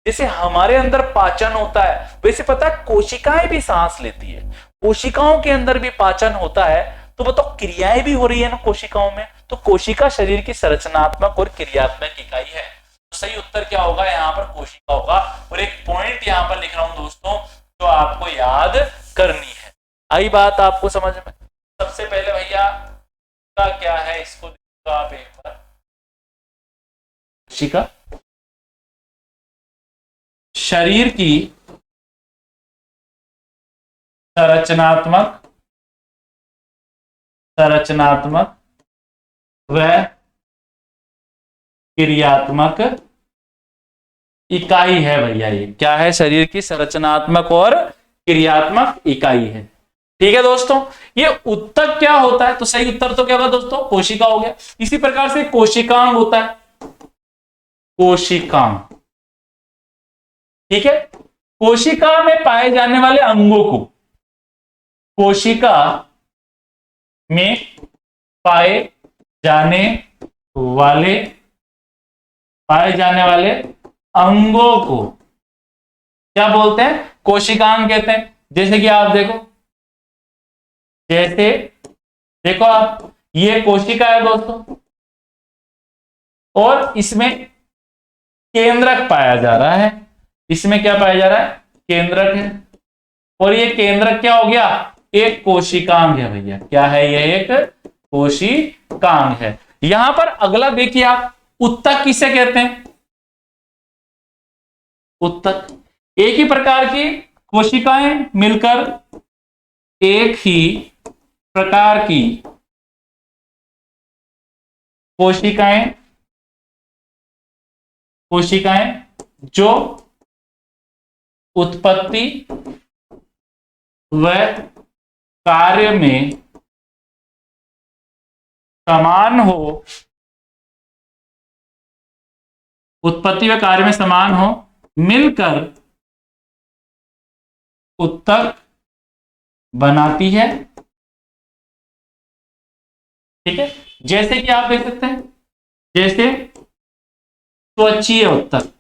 जैसे हमारे अंदर पाचन होता है, वैसे पता है कोशिकाएं भी सांस लेती है, कोशिकाओं के अंदर भी पाचन होता है। तो बताओ क्रियाएं भी हो रही है ना कोशिकाओं में, तो कोशिका शरीर की संरचनात्मक और क्रियात्मक इकाई है। तो सही उत्तर क्या होगा, यहाँ पर कोशिका होगा। और एक पॉइंट यहाँ पर लिख रहा हूं दोस्तों, जो आपको याद करनी है। आई बात आपको समझ में। सबसे पहले भैया का क्या है, इसको देखो आप एक बार, कोशिका शरीर की संरचनात्मक व क्रियात्मक इकाई है भैया। ये क्या है, शरीर की संरचनात्मक और क्रियात्मक इकाई है। ठीक है दोस्तों, ये उत्तक क्या होता है, तो सही उत्तर तो क्या होगा दोस्तों, कोशिका हो गया। इसी प्रकार से कोशिकांग होता है, कोशिकांग। ठीक है, कोशिका में पाए जाने वाले अंगों को, कोशिका में पाए जाने वाले अंगों को क्या बोलते हैं, कोशिकांग कहते हैं। जैसे कि आप देखो, जैसे देखो आप, ये कोशिका है दोस्तों, और इसमें केंद्रक पाया जा रहा है। इसमें क्या पाया जा रहा है? केंद्रक है। और ये केंद्रक क्या हो गया? एक कोशिकांग है भैया। क्या है ये? एक कोशिकांग है। यहां पर अगला देखिए आप, उत्तक किसे कहते हैं? उत्तक एक ही प्रकार की कोशिकाएं मिलकर एक ही प्रकार की कोशिकाएं जो उत्पत्ति व कार्य में समान हो, उत्पत्ति व कार्य में समान हो, मिलकर उत्तक बनाती है। ठीक है, जैसे कि आप देख सकते हैं, जैसे त्वचीय उत्तक,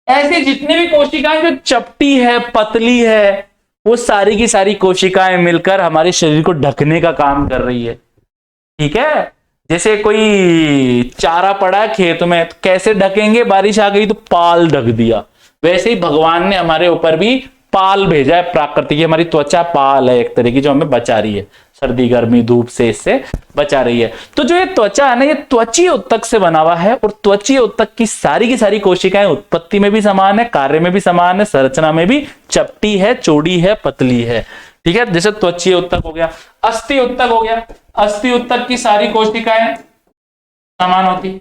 ऐसी जितनी भी कोशिकाएं जो चपटी है, पतली है, वो सारी की सारी कोशिकाएं मिलकर हमारे शरीर को ढकने का काम कर रही है। ठीक है, जैसे कोई चारा पड़ा है खेत में, तो कैसे ढकेंगे? बारिश आ गई तो पाल ढक दिया। वैसे ही भगवान ने हमारे ऊपर भी पाल भेजा है, प्राकृतिक। हमारी त्वचा पाल है एक तरह की, जो हमें बचा रही है सर्दी गर्मी धूप से, इससे बचा रही है। तो जो ये त्वचा है ना, ये त्वचीय उत्तक से बना हुआ है। और त्वचीय उत्तक की सारी कोशिकाएं उत्पत्ति में भी समान है, कार्य में भी समान है, संरचना में भी चपटी है, चौड़ी है, पतली है। ठीक है, जैसे त्वचीय उत्तक हो गया। अस्थि उत्तक हो गया। अस्थि उत्तक की सारी कोशिकाएं समान होती है।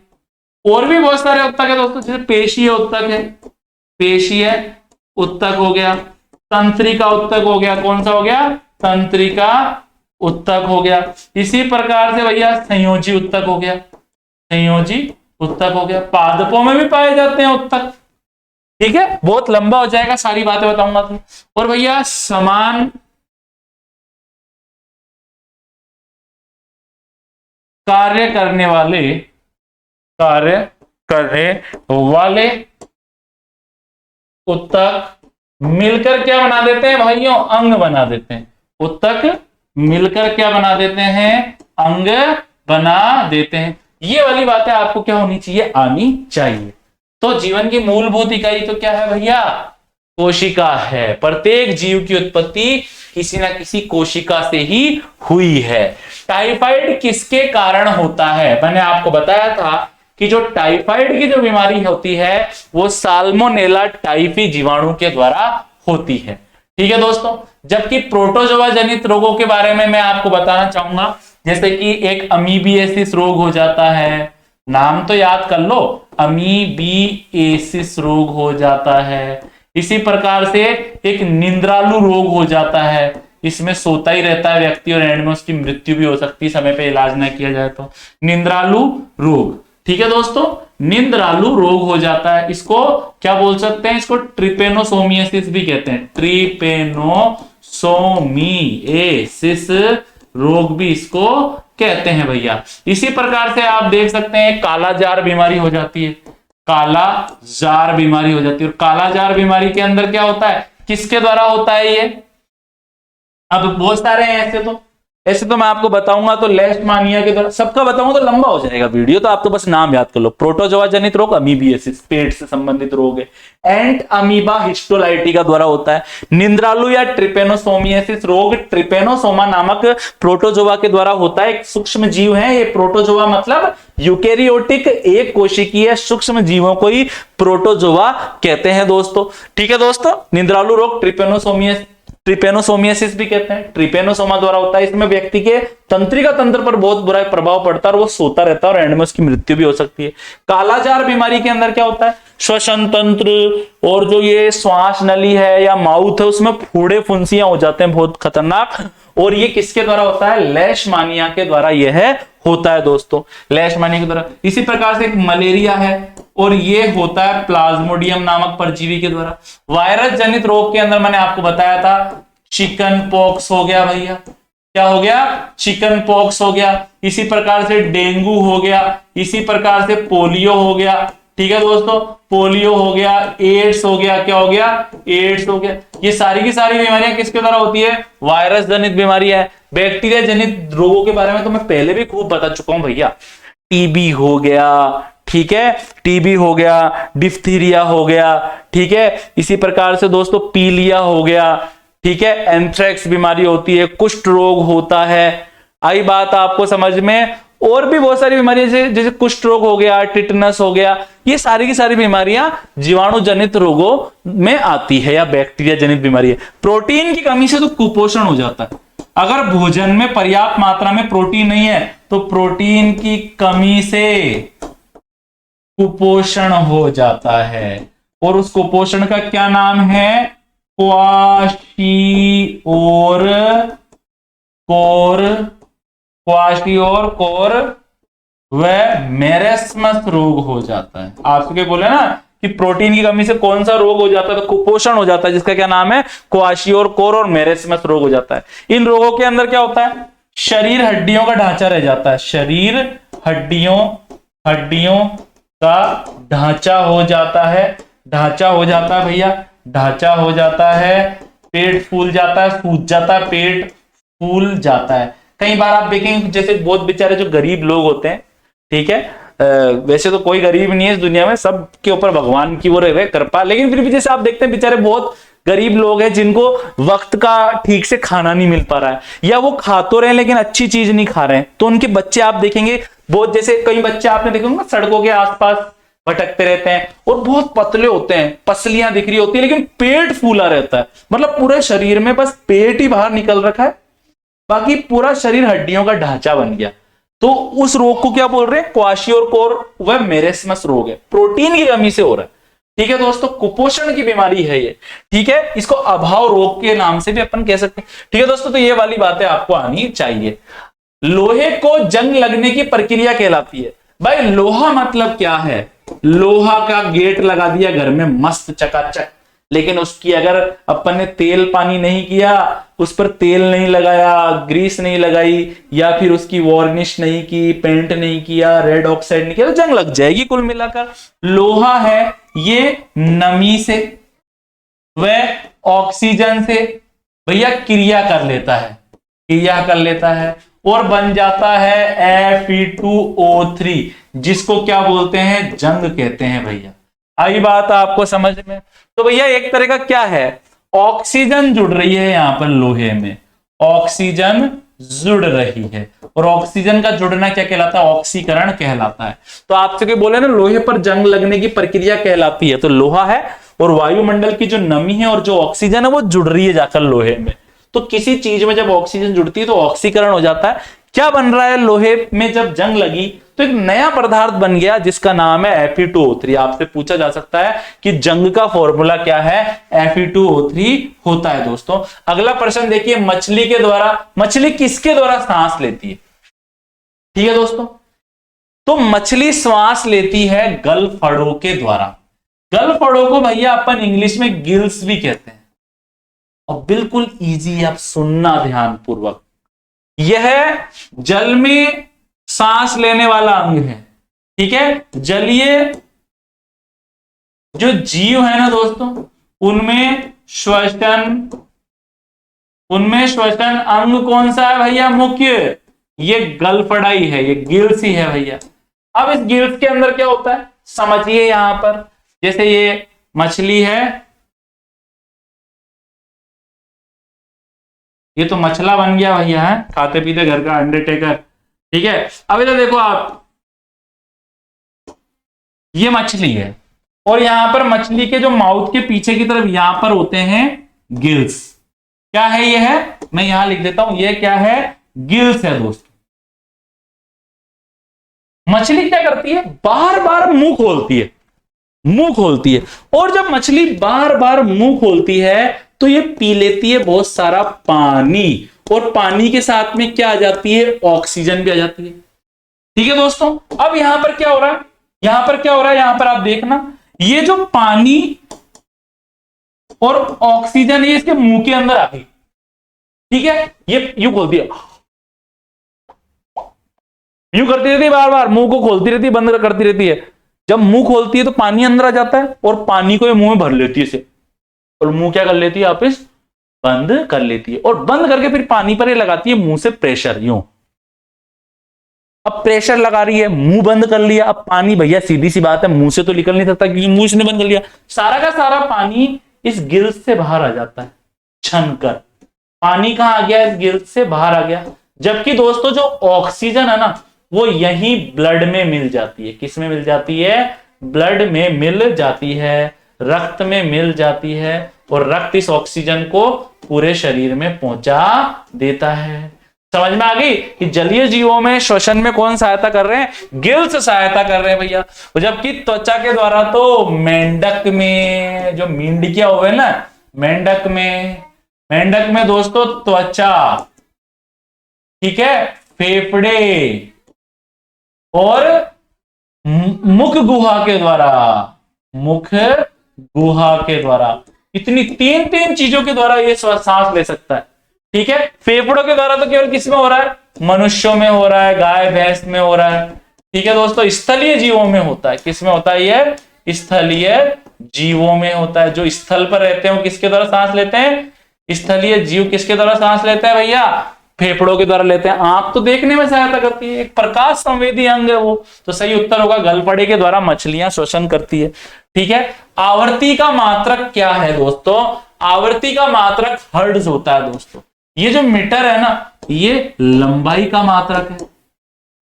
और भी बहुत सारे उत्तक है दोस्तों, जैसे पेशीय उत्तक है, पेशीय उत्तक हो गया। तंत्रिका उत्तक हो गया। कौन सा हो गया? तंत्रिका उत्तक हो गया। इसी प्रकार से भैया संयोजी उत्तक हो गया। संयोजी उत्तक हो गया। पादपों में भी पाए जाते हैं उत्तक। ठीक है, बहुत लंबा हो जाएगा, सारी बातें बताऊंगा तो। और भैया समान कार्य करने वाले उत्तक मिलकर क्या बना देते हैं भाइयों? अंग बना देते हैं। उत्तक मिलकर क्या बना देते हैं? अंग बना देते हैं। ये वाली बातें आपको क्या होनी चाहिए? आनी चाहिए। तो जीवन की मूलभूत इकाई तो क्या है भैया? कोशिका है। प्रत्येक जीव की उत्पत्ति किसी ना किसी कोशिका से ही हुई है। टाइफाइड किसके कारण होता है? मैंने आपको बताया था कि जो टाइफाइड की जो बीमारी होती है वो साल्मोनेला टाइफी जीवाणु के द्वारा होती है। ठीक है दोस्तों, जबकि प्रोटोजोआ जनित रोगों के बारे में मैं आपको बताना चाहूंगा, जैसे कि एक अमीबियासिस रोग हो जाता है, नाम तो याद कर लो, अमीबियासिस रोग हो जाता है। इसी प्रकार से एक निंद्रालु रोग हो जाता है, इसमें सोता ही रहता है व्यक्ति और एंड में उसकी मृत्यु भी हो सकती है समय पे इलाज ना किया जाए तो। निंद्रालु रोग, ठीक है दोस्तों, निंद्रालु रोग हो जाता है। इसको क्या बोल सकते हैं? इसको ट्रिपेनोसोमियासिस भी कहते हैं। ट्रिपेनोसोमियासिस रोग भी इसको कहते हैं भैया। इसी प्रकार से आप देख सकते हैं कालाजार बीमारी हो जाती है। कालाजार बीमारी हो जाती है। और कालाजार बीमारी के अंदर क्या होता है? किसके द्वारा होता है ये? अब बहुत सारे हैं ऐसे तो मैं आपको बताऊंगा तो लेशमानिया के द्वारा, सबका बताऊंगा तो लंबा हो जाएगा वीडियो, तो आप तो बस नाम याद कर लो। प्रोटोजोआ जनित रोग अमीबियासिस, पेट से संबंधित रोग है। एंट अमीबा हिस्टोलाइटिका द्वारा होता है। निंद्रालु या ट्रिपेनोसोमियासिस रोग ट्रिपेनोसोमा नामक प्रोटोजोआ के द्वारा होता है। एक सूक्ष्म जीव है ये प्रोटोजोआ, मतलब यूकेरियोटिक एक कोशिकीय सूक्ष्म जीवों को ही प्रोटोजोआ कहते हैं दोस्तों। ठीक है दोस्तों, निंद्रालु रोग ट्रिपेनोसोमियासिस भी कहते हैं, ट्रिपेनोसोमा द्वारा होता है। इसमें व्यक्ति के तंत्रिका तंत्र पर बहुत बुरा प्रभाव पड़ता है और वो सोता रहता है और एंड में उसकी मृत्यु भी हो सकती है। कालाजार बीमारी के अंदर क्या होता है? श्वसन तंत्र और जो ये श्वास नली है या माउथ है उसमें फूड़े फुंसियां हो जाते हैं, बहुत खतरनाक। और ये किसके द्वारा होता है? लेशमानिया के द्वारा यह होता है दोस्तों, लेशमानिया के द्वारा। इसी प्रकार से एक मलेरिया है और ये होता है प्लाज्मोडियम नामक परजीवी के द्वारा। वायरस जनित रोग के अंदर मैंने आपको बताया था चिकन पॉक्स हो गया भैया। क्या हो गया? चिकन पॉक्स हो गया। इसी प्रकार से डेंगू हो गया, इसी प्रकार से पोलियो हो गया, ठीक है दोस्तों, पोलियो हो गया, एड्स हो गया, क्या हो गया, एड्स हो गया। ये सारी की सारी बीमारियां किसके द्वारा होती है, वायरस जनित बीमारी है। बैक्टीरिया जनित रोगों के बारे में तो मैं पहले भी खूब बता चुका हूं भैया। टीबी हो गया, ठीक है, टीबी हो गया, डिफ्थीरिया हो गया, ठीक है, इसी प्रकार से दोस्तों पीलिया हो गया, ठीक है, एंथ्रेक्स बीमारी होती है, कुष्ठ रोग होता है। आई बात आपको समझ में। और भी बहुत सारी बीमारियां जैसे कुष्ठ रोग हो गया, टिटनस हो गया, ये सारी की सारी बीमारियां जीवाणु जनित रोगों में आती है या बैक्टीरिया जनित बीमारी है। प्रोटीन की कमी से तो कुपोषण हो जाता है। अगर भोजन में पर्याप्त मात्रा में प्रोटीन नहीं है तो प्रोटीन की कमी से कुपोषण हो जाता है, और उस कुपोषण का क्या नाम है, क्वाशियोर व मेरेस्मस रोग हो जाता है। आपके बोले ना कि प्रोटीन की कमी से कौन सा रोग हो जाता है, तो कुपोषण हो जाता है, जिसका क्या नाम है, क्वाशियोर और मेरेस्मस रोग हो जाता है। इन रोगों के अंदर क्या होता है, शरीर हड्डियों का ढांचा रह जाता है, शरीर हड्डियों का ढांचा हो जाता है, ढांचा हो जाता है भैया, ढांचा हो जाता है, पेट फूल जाता है, सूज जाता है, पेट फूल जाता है। कई बार आप देखेंगे जैसे बहुत बेचारे जो गरीब लोग होते हैं, ठीक है, वैसे तो कोई गरीब नहीं है इस दुनिया में, सबके ऊपर भगवान की वो रहे कृपा, लेकिन फिर भी जैसे आप देखते हैं बेचारे बहुत गरीब लोग हैं जिनको वक्त का ठीक से खाना नहीं मिल पा रहा है, या वो खा तो रहे हैं लेकिन अच्छी चीज नहीं खा रहे हैं, तो उनके बच्चे आप देखेंगे बहुत, जैसे कई बच्चे आपने देखे होंगे सड़कों के आसपास भटकते रहते हैं और बहुत पतले होते हैं, पसलियां दिख रही होती है लेकिन पेट फूला रहता है, मतलब पूरे शरीर में बस पेट ही बाहर निकल रखा है, बाकी पूरा शरीर हड्डियों का ढांचा बन गया। तो उस रोग को क्या बोल रहे हैं, क्वाशियोर व मेरेस्मस रोग है, प्रोटीन की कमी से हो रहा है। ठीक है दोस्तों, कुपोषण की बीमारी है ये, ठीक है, इसको अभाव रोग के नाम से भी अपन कह सकते हैं। ठीक है दोस्तों, तो ये वाली बातें आपको आनी चाहिए। लोहे को जंग लगने की प्रक्रिया कहलाती है। भाई लोहा मतलब क्या है, लोहा का गेट लगा दिया घर में मस्त चकाचक, लेकिन उसकी अगर अपन ने तेल पानी नहीं किया, उस पर तेल नहीं लगाया, ग्रीस नहीं लगाई, या फिर उसकी वार्निश नहीं की, पेंट नहीं किया, रेड ऑक्साइड नहीं किया, तो जंग लग जाएगी। कुल मिलाकर लोहा है ये नमी से व ऑक्सीजन से भैया क्रिया कर लेता है और बन जाता है Fe2O3, जिसको क्या बोलते हैं, जंग कहते हैं भैया। आई बात आपको समझ में। तो भैया एक तरह का क्या है, ऑक्सीजन जुड़ रही है यहां पर, लोहे में ऑक्सीजन जुड़ रही है, और ऑक्सीजन का जुड़ना क्या कहलाता है, ऑक्सीकरण कहलाता है। तो आपसे कोई बोले ना लोहे पर जंग लगने की प्रक्रिया कहलाती है, तो लोहा है और वायुमंडल की जो नमी है और जो ऑक्सीजन है वो जुड़ रही है जाकर लोहे में। तो किसी चीज में जब ऑक्सीजन जुड़ती है तो ऑक्सीकरण हो जाता है। क्या बन रहा है, लोहे में जब जंग लगी तो एक नया पदार्थ बन गया जिसका नाम है Fe2O3। आपसे पूछा जा सकता है कि जंग का फॉर्मूला क्या है, Fe2O3 होता है। दोस्तों अगला प्रश्न देखिए, मछली किसके द्वारा सांस लेती है। ठीक है दोस्तों, तो मछली श्वास लेती है गलफड़ों के द्वारा। गलफड़ों को भैया अपन इंग्लिश में गिल्स भी कहते हैं। और बिल्कुल इजी है, आप सुनना ध्यान पूर्वक, यह जल में सांस लेने वाला अंग है। ठीक है, जलीय जो जीव है ना दोस्तों, उनमें श्वसन अंग कौन सा है भैया, मुख्य, ये गलफड़ाई है, ये गिल्स ही है भैया। अब इस गिल्स के अंदर क्या होता है समझिए, यहां पर जैसे ये मछली है, ये तो मछला बन गया भैया, है खाते पीते घर का अंडरटेकर। ठीक है, अब इधर देखो आप, ये मछली है और यहां पर मछली के जो माउथ के पीछे की तरफ यहां पर होते हैं गिल्स। क्या है ये, है मैं यहां लिख देता हूं, ये क्या है, गिल्स है दोस्तों। मछली क्या करती है, बार बार मुंह खोलती है, और जब मछली बार बार मुंह खोलती है तो ये पी लेती है बहुत सारा पानी, और पानी के साथ में क्या आ जाती है, ऑक्सीजन भी आ जाती है। ठीक है दोस्तों, अब यहां पर क्या हो रहा है, यहां पर आप देखना, ये जो पानी और ऑक्सीजन ये इसके मुंह के अंदर आ गई। ठीक है, ये यूं खोलती है, यूं करती रहती है, बार बार मुंह को खोलती रहती है, बंद करती रहती है। जब मुंह खोलती है तो पानी अंदर आ जाता है और पानी को ये मुंह में भर लेती है इसे, और मुंह क्या कर लेती है वापिस बंद कर लेती है, और बंद करके फिर पानी पर ये लगाती है मुंह से प्रेशर, यूं। अब प्रेशर लगा रही है, मुंह बंद कर लिया, अब पानी भैया सीधी सी बात है मुंह से तो निकल नहीं सकता क्योंकि मुंह इसने बंद कर लिया, सारा का सारा पानी इस गिल्स से बाहर आ जाता है छनकर। पानी कहां आ गया? इस गिल्स से बाहर आ गया। जबकि दोस्तों जो ऑक्सीजन है ना वो यहीं ब्लड में मिल जाती है। किस में मिल जाती है? ब्लड में मिल जाती है, रक्त में मिल जाती है, और रक्त इस ऑक्सीजन को पूरे शरीर में पहुंचा देता है। समझ में आ गई कि जलीय जीवों में श्वसन में कौन सहायता कर रहे हैं? गिल्स सहायता कर रहे हैं भैया। जबकि त्वचा के द्वारा तो मेंढक में, जो मेंढकिया हुए ना, मेंढक में दोस्तों त्वचा, ठीक है, फेफड़े और मुख गुहा के द्वारा, इतनी तीन चीजों के द्वारा ये सांस ले सकता है। ठीक है, फेफड़ों के द्वारा तो केवल किस में हो रहा है? मनुष्यों में हो रहा है, गाय भैंस में हो रहा है। ठीक है दोस्तों, स्थलीय जीवों में होता है। किस में होता है? ये स्थलीय जीवों में होता है। जो स्थल पर रहते हैं वो किसके द्वारा सांस लेते हैं? स्थलीय जीव किसके द्वारा सांस लेते हैं भैया? फेफड़ों के द्वारा लेते हैं। आंख तो देखने में सहायता करती है, एक प्रकाश संवेदी अंग है वो, तो सही उत्तर होगा गलफड़े के द्वारा मछलियां श्वसन करती है। ठीक है, आवर्ती का मात्रक क्या है दोस्तों? आवर्ती का मात्रक हर्ट्ज होता है दोस्तों। ये जो मीटर है ना, ये लंबाई का मात्रक है,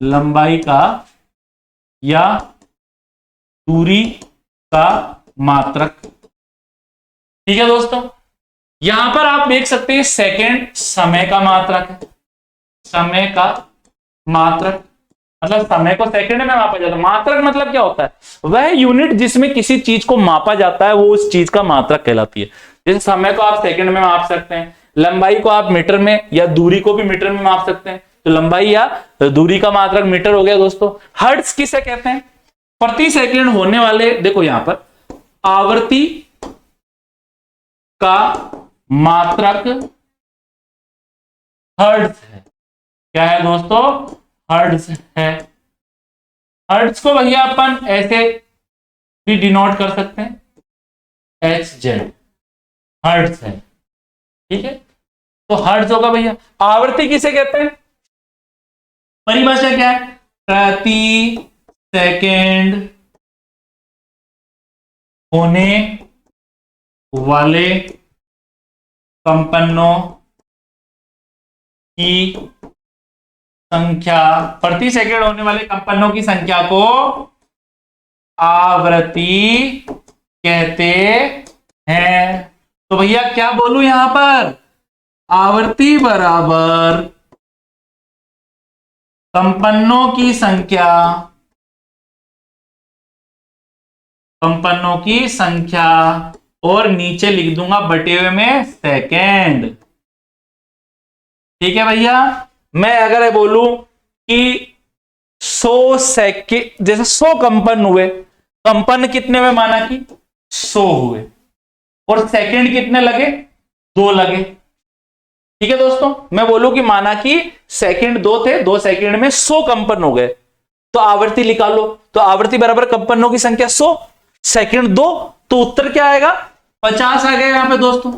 लंबाई का या दूरी का मात्रक। ठीक है दोस्तों, यहां पर आप देख सकते हैं सेकंड समय का मात्रक है, समय का मात्रक मतलब समय को सेकंड में मापा जाता है। मात्रक मतलब क्या होता है? वह यूनिट जिसमें किसी चीज को मापा जाता है वो उस चीज का मात्रक कहलाती है। जैसे समय को आप सेकंड में माप सकते हैं, लंबाई को आप मीटर में या दूरी को भी मीटर में माप सकते हैं, तो लंबाई या दूरी का मात्रक मीटर हो गया दोस्तों। हर्ट्ज किसे कहते हैं? प्रति सेकंड होने वाले, देखो यहां पर आवर्ती का मात्रक हर्ट्ज है। क्या है दोस्तों? हर्ट्ज है। हर्ट्ज को भैया अपन ऐसे भी डिनोट कर सकते हैं, HZ, हर्ट्ज है। ठीक है, तो हर्ट्ज होगा भैया। आवर्ती किसे कहते हैं? परिभाषा क्या है? प्रति सेकंड होने वाले कंपनों की संख्या, प्रति सेकंड होने वाले कंपनों की संख्या को आवृत्ति कहते हैं। तो भैया क्या बोलूं यहां पर? आवृत्ति बराबर कंपनों की संख्या, कंपनों की संख्या, और नीचे लिख दूंगा बटे हुए में सेकेंड। ठीक है भैया, मैं अगर बोलूं कि 100 सेकेंड, जैसे 100 कंपन हुए, कंपन कितने हुए? माना कि 100 हुए, और सेकेंड कितने लगे? 2 लगे। ठीक है दोस्तों, मैं बोलूं कि माना कि सेकेंड 2 थे, 2 सेकेंड में 100 कंपन हो गए, तो आवर्ती निकालो। तो आवर्ती बराबर कंपनों की संख्या 100, सेकेंड 2, तो उत्तर क्या आएगा? 50 आ गया यहां पे दोस्तों,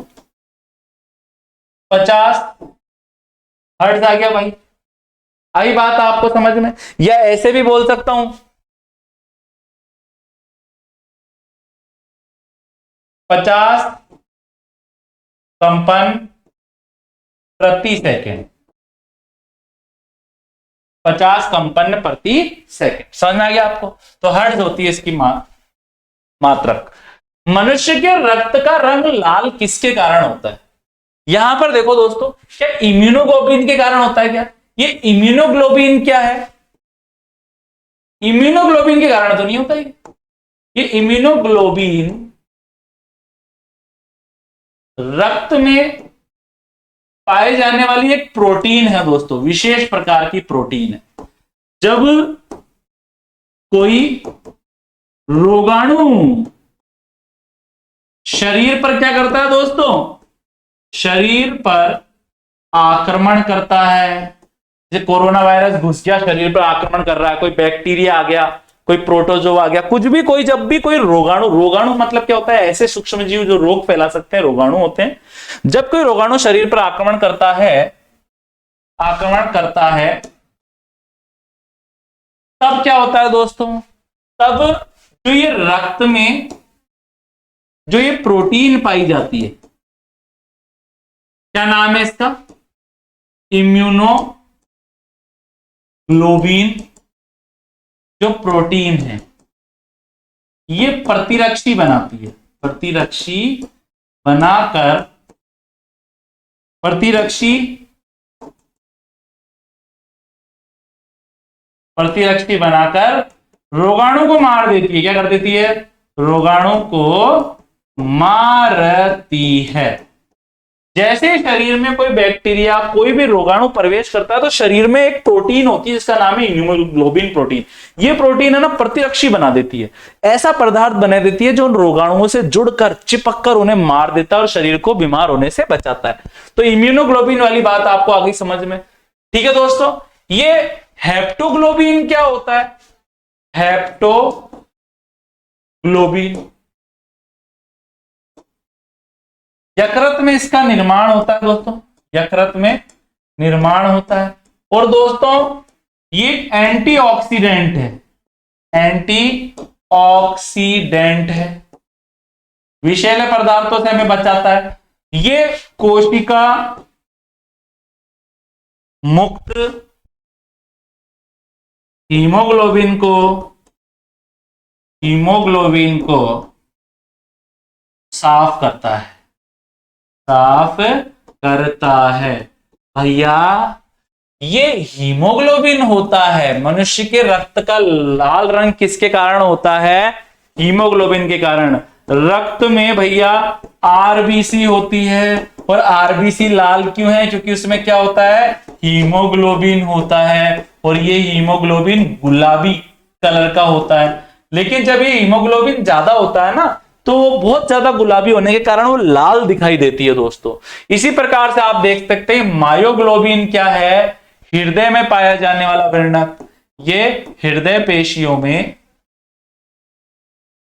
50 हर्ट्ज आ गया भाई। आई बात आपको समझ में? या ऐसे भी बोल सकता हूं, 50 कंपन प्रति सेकेंड, 50 कंपन प्रति सेकेंड। समझ में आ गया आपको? तो हर्ट्ज होती है इसकी मात्रक। मनुष्य के रक्त का रंग लाल किसके कारण होता है? यहां पर देखो दोस्तों, क्या इम्यूनोग्लोबिन के कारण होता है क्या? ये इम्यूनोग्लोबिन क्या है? इम्यूनोग्लोबिन के कारण तो नहीं होता है। ये इम्यूनोग्लोबिन रक्त में पाए जाने वाली एक प्रोटीन है दोस्तों, विशेष प्रकार की प्रोटीन है। जब कोई रोगाणु शरीर पर क्या करता है दोस्तों? शरीर पर आक्रमण करता है, जैसे कोरोना वायरस घुस गया शरीर पर, आक्रमण कर रहा है, कोई बैक्टीरिया आ गया, कोई प्रोटोजोआ आ गया, कुछ भी, कोई जब भी कोई रोगाणु, रोगाणु मतलब क्या होता है, ऐसे सूक्ष्म जीव जो रोग फैला सकते हैं, रोगाणु होते हैं। जब कोई रोगाणु शरीर पर आक्रमण करता है तब क्या होता है दोस्तों, तब जो ये रक्त में जो ये प्रोटीन पाई जाती है, क्या नाम है इसका, इम्यूनोग्लोबिन जो प्रोटीन है, ये प्रतिरक्षी बनाती है, प्रतिरक्षी बनाकर रोगाणु को मार देती है। क्या कर देती है, रोगाणु को मारती है। जैसे शरीर में कोई बैक्टीरिया, कोई भी रोगाणु प्रवेश करता है तो शरीर में एक प्रोटीन होती है जिसका नाम है इम्यूनोग्लोबिन प्रोटीन। ये प्रोटीन है ना, प्रतिरक्षी बना देती है, ऐसा पदार्थ बना देती है जो उन रोगाणुओं से जुड़कर चिपककर उन्हें मार देता है और शरीर को बीमार होने से बचाता है। तो इम्यूनोग्लोबिन वाली बात आपको आ गई समझ में। ठीक है दोस्तों, ये हेप्टोग्लोबिन क्या होता है, हेप्टोग्लोबिन यकृत में इसका निर्माण होता है दोस्तों, यकृत में निर्माण होता है। और दोस्तों ये एंटीऑक्सीडेंट है, एंटीऑक्सीडेंट है, विषैले पदार्थों से हमें बचाता है। ये कोशिका मुक्त हीमोग्लोबिन को साफ करता है, साफ करता है। भैया ये हीमोग्लोबिन होता है, मनुष्य के रक्त का लाल रंग किसके कारण होता है, हीमोग्लोबिन के कारण। रक्त में भैया आरबीसी होती है, और आरबीसी लाल क्यों है, क्योंकि उसमें क्या होता है, हीमोग्लोबिन होता है, और ये हीमोग्लोबिन गुलाबी कलर का होता है। लेकिन जब ये हीमोग्लोबिन ज्यादा होता है ना, तो वो बहुत ज्यादा गुलाबी होने के कारण वो लाल दिखाई देती है दोस्तों। इसी प्रकार से आप देख सकते हैं मायोग्लोबिन क्या है, हृदय में पाया जाने वाला वर्णक। ये हृदय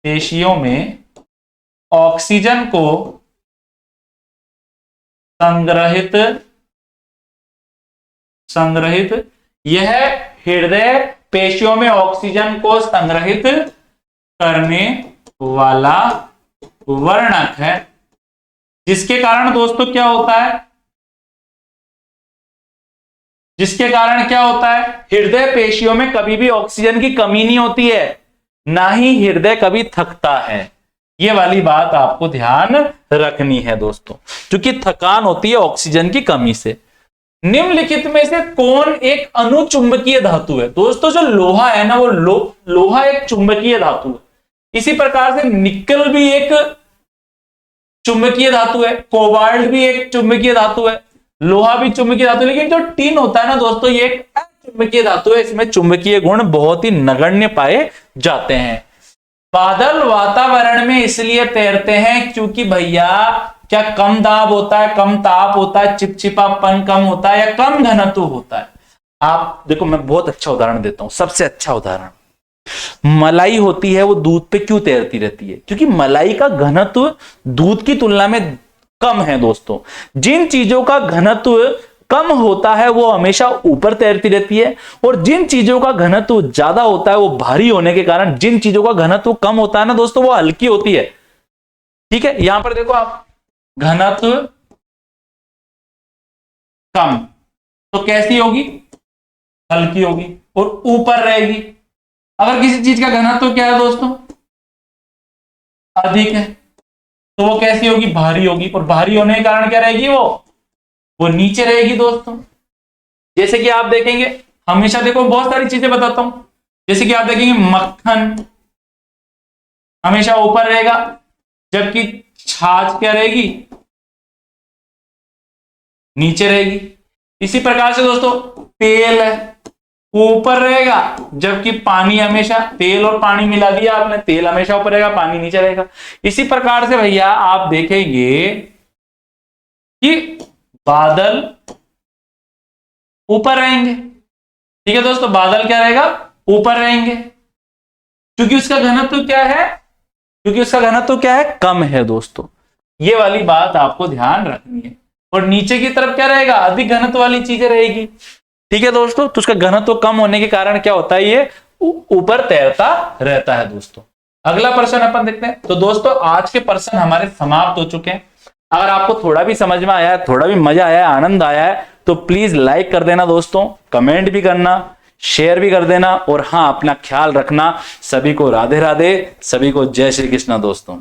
पेशियों में ऑक्सीजन को संग्रहित, यह हृदय पेशियों में ऑक्सीजन को संग्रहित करने वाला वर्णक है, जिसके कारण दोस्तों क्या होता है, जिसके कारण क्या होता है, हृदय पेशियों में कभी भी ऑक्सीजन की कमी नहीं होती है, ना ही हृदय कभी थकता है। ये वाली बात आपको ध्यान रखनी है दोस्तों, क्योंकि थकान होती है ऑक्सीजन की कमी से। निम्नलिखित में से कौन एक अनुचुंबकीय धातु है, दोस्तों जो लोहा है ना, वो लोहा एक चुंबकीय धातु है। इसी प्रकार से निकल भी एक चुंबकीय धातु है, कोबाल्ट भी एक चुंबकीय धातु है, लोहा भी चुंबकीय धातु है। लेकिन जो टिन होता है ना दोस्तों, ये एक चुंबकीय धातु है, इसमें चुंबकीय गुण बहुत ही नगण्य पाए जाते हैं। बादल वातावरण में इसलिए तैरते हैं क्योंकि भैया क्या कम दाब होता है, कम ताप होता है, चिपचिपापन कम होता है, या कम घनत्व होता है। आप देखो, मैं बहुत अच्छा उदाहरण देता हूं, सबसे अच्छा उदाहरण, मलाई होती है, वो दूध पे क्यों तैरती रहती है, क्योंकि मलाई का घनत्व दूध की तुलना में कम है दोस्तों। जिन चीजों का घनत्व कम होता है वो हमेशा ऊपर तैरती रहती है, और जिन चीजों का घनत्व ज्यादा होता है वो भारी होने के कारण, जिन चीजों का घनत्व कम होता है ना दोस्तों, वो हल्की होती है। ठीक है, यहां पर देखो आप, घनत्व कम तो कैसी होगी, हल्की होगी, और ऊपर रहेगी। अगर किसी चीज का घनत्व क्या है दोस्तों, अधिक है, तो वो कैसी होगी, भारी होगी, और भारी होने के कारण क्या रहेगी, वो नीचे रहेगी दोस्तों। जैसे कि आप देखेंगे, हमेशा देखो बहुत सारी चीजें बताता हूं, जैसे कि आप देखेंगे मक्खन हमेशा ऊपर रहेगा, जबकि छाछ क्या रहेगी, नीचे रहेगी। इसी प्रकार से दोस्तों तेल है, ऊपर रहेगा, जबकि पानी हमेशा, तेल और पानी मिला दिया आपने, तेल हमेशा ऊपर रहेगा, पानी नीचे रहेगा। इसी प्रकार से भैया आप देखेंगे कि बादल ऊपर रहेंगे। ठीक है दोस्तों, बादल क्या रहेगा, ऊपर रहेंगे। क्योंकि उसका घनत्व क्या है, क्योंकि उसका घनत्व क्या है, कम है दोस्तों। ये वाली बात आपको ध्यान रखनी है। और नीचे की तरफ क्या रहेगा, अधिक घनत्व वाली चीजें रहेगी। ठीक है दोस्तों, तो उसका घनत्व कम होने के कारण क्या होता है, ये ऊपर तैरता रहता है दोस्तों। अगला प्रश्न अपन देखते हैं। तो दोस्तों आज के प्रश्न हमारे समाप्त हो चुके हैं। अगर आपको थोड़ा भी समझ में आया है, थोड़ा भी मजा आया है, आनंद आया है, तो प्लीज लाइक कर देना दोस्तों, कमेंट भी करना, शेयर भी कर देना, और हाँ अपना ख्याल रखना। सभी को राधे राधे, सभी को जय श्री कृष्ण दोस्तों।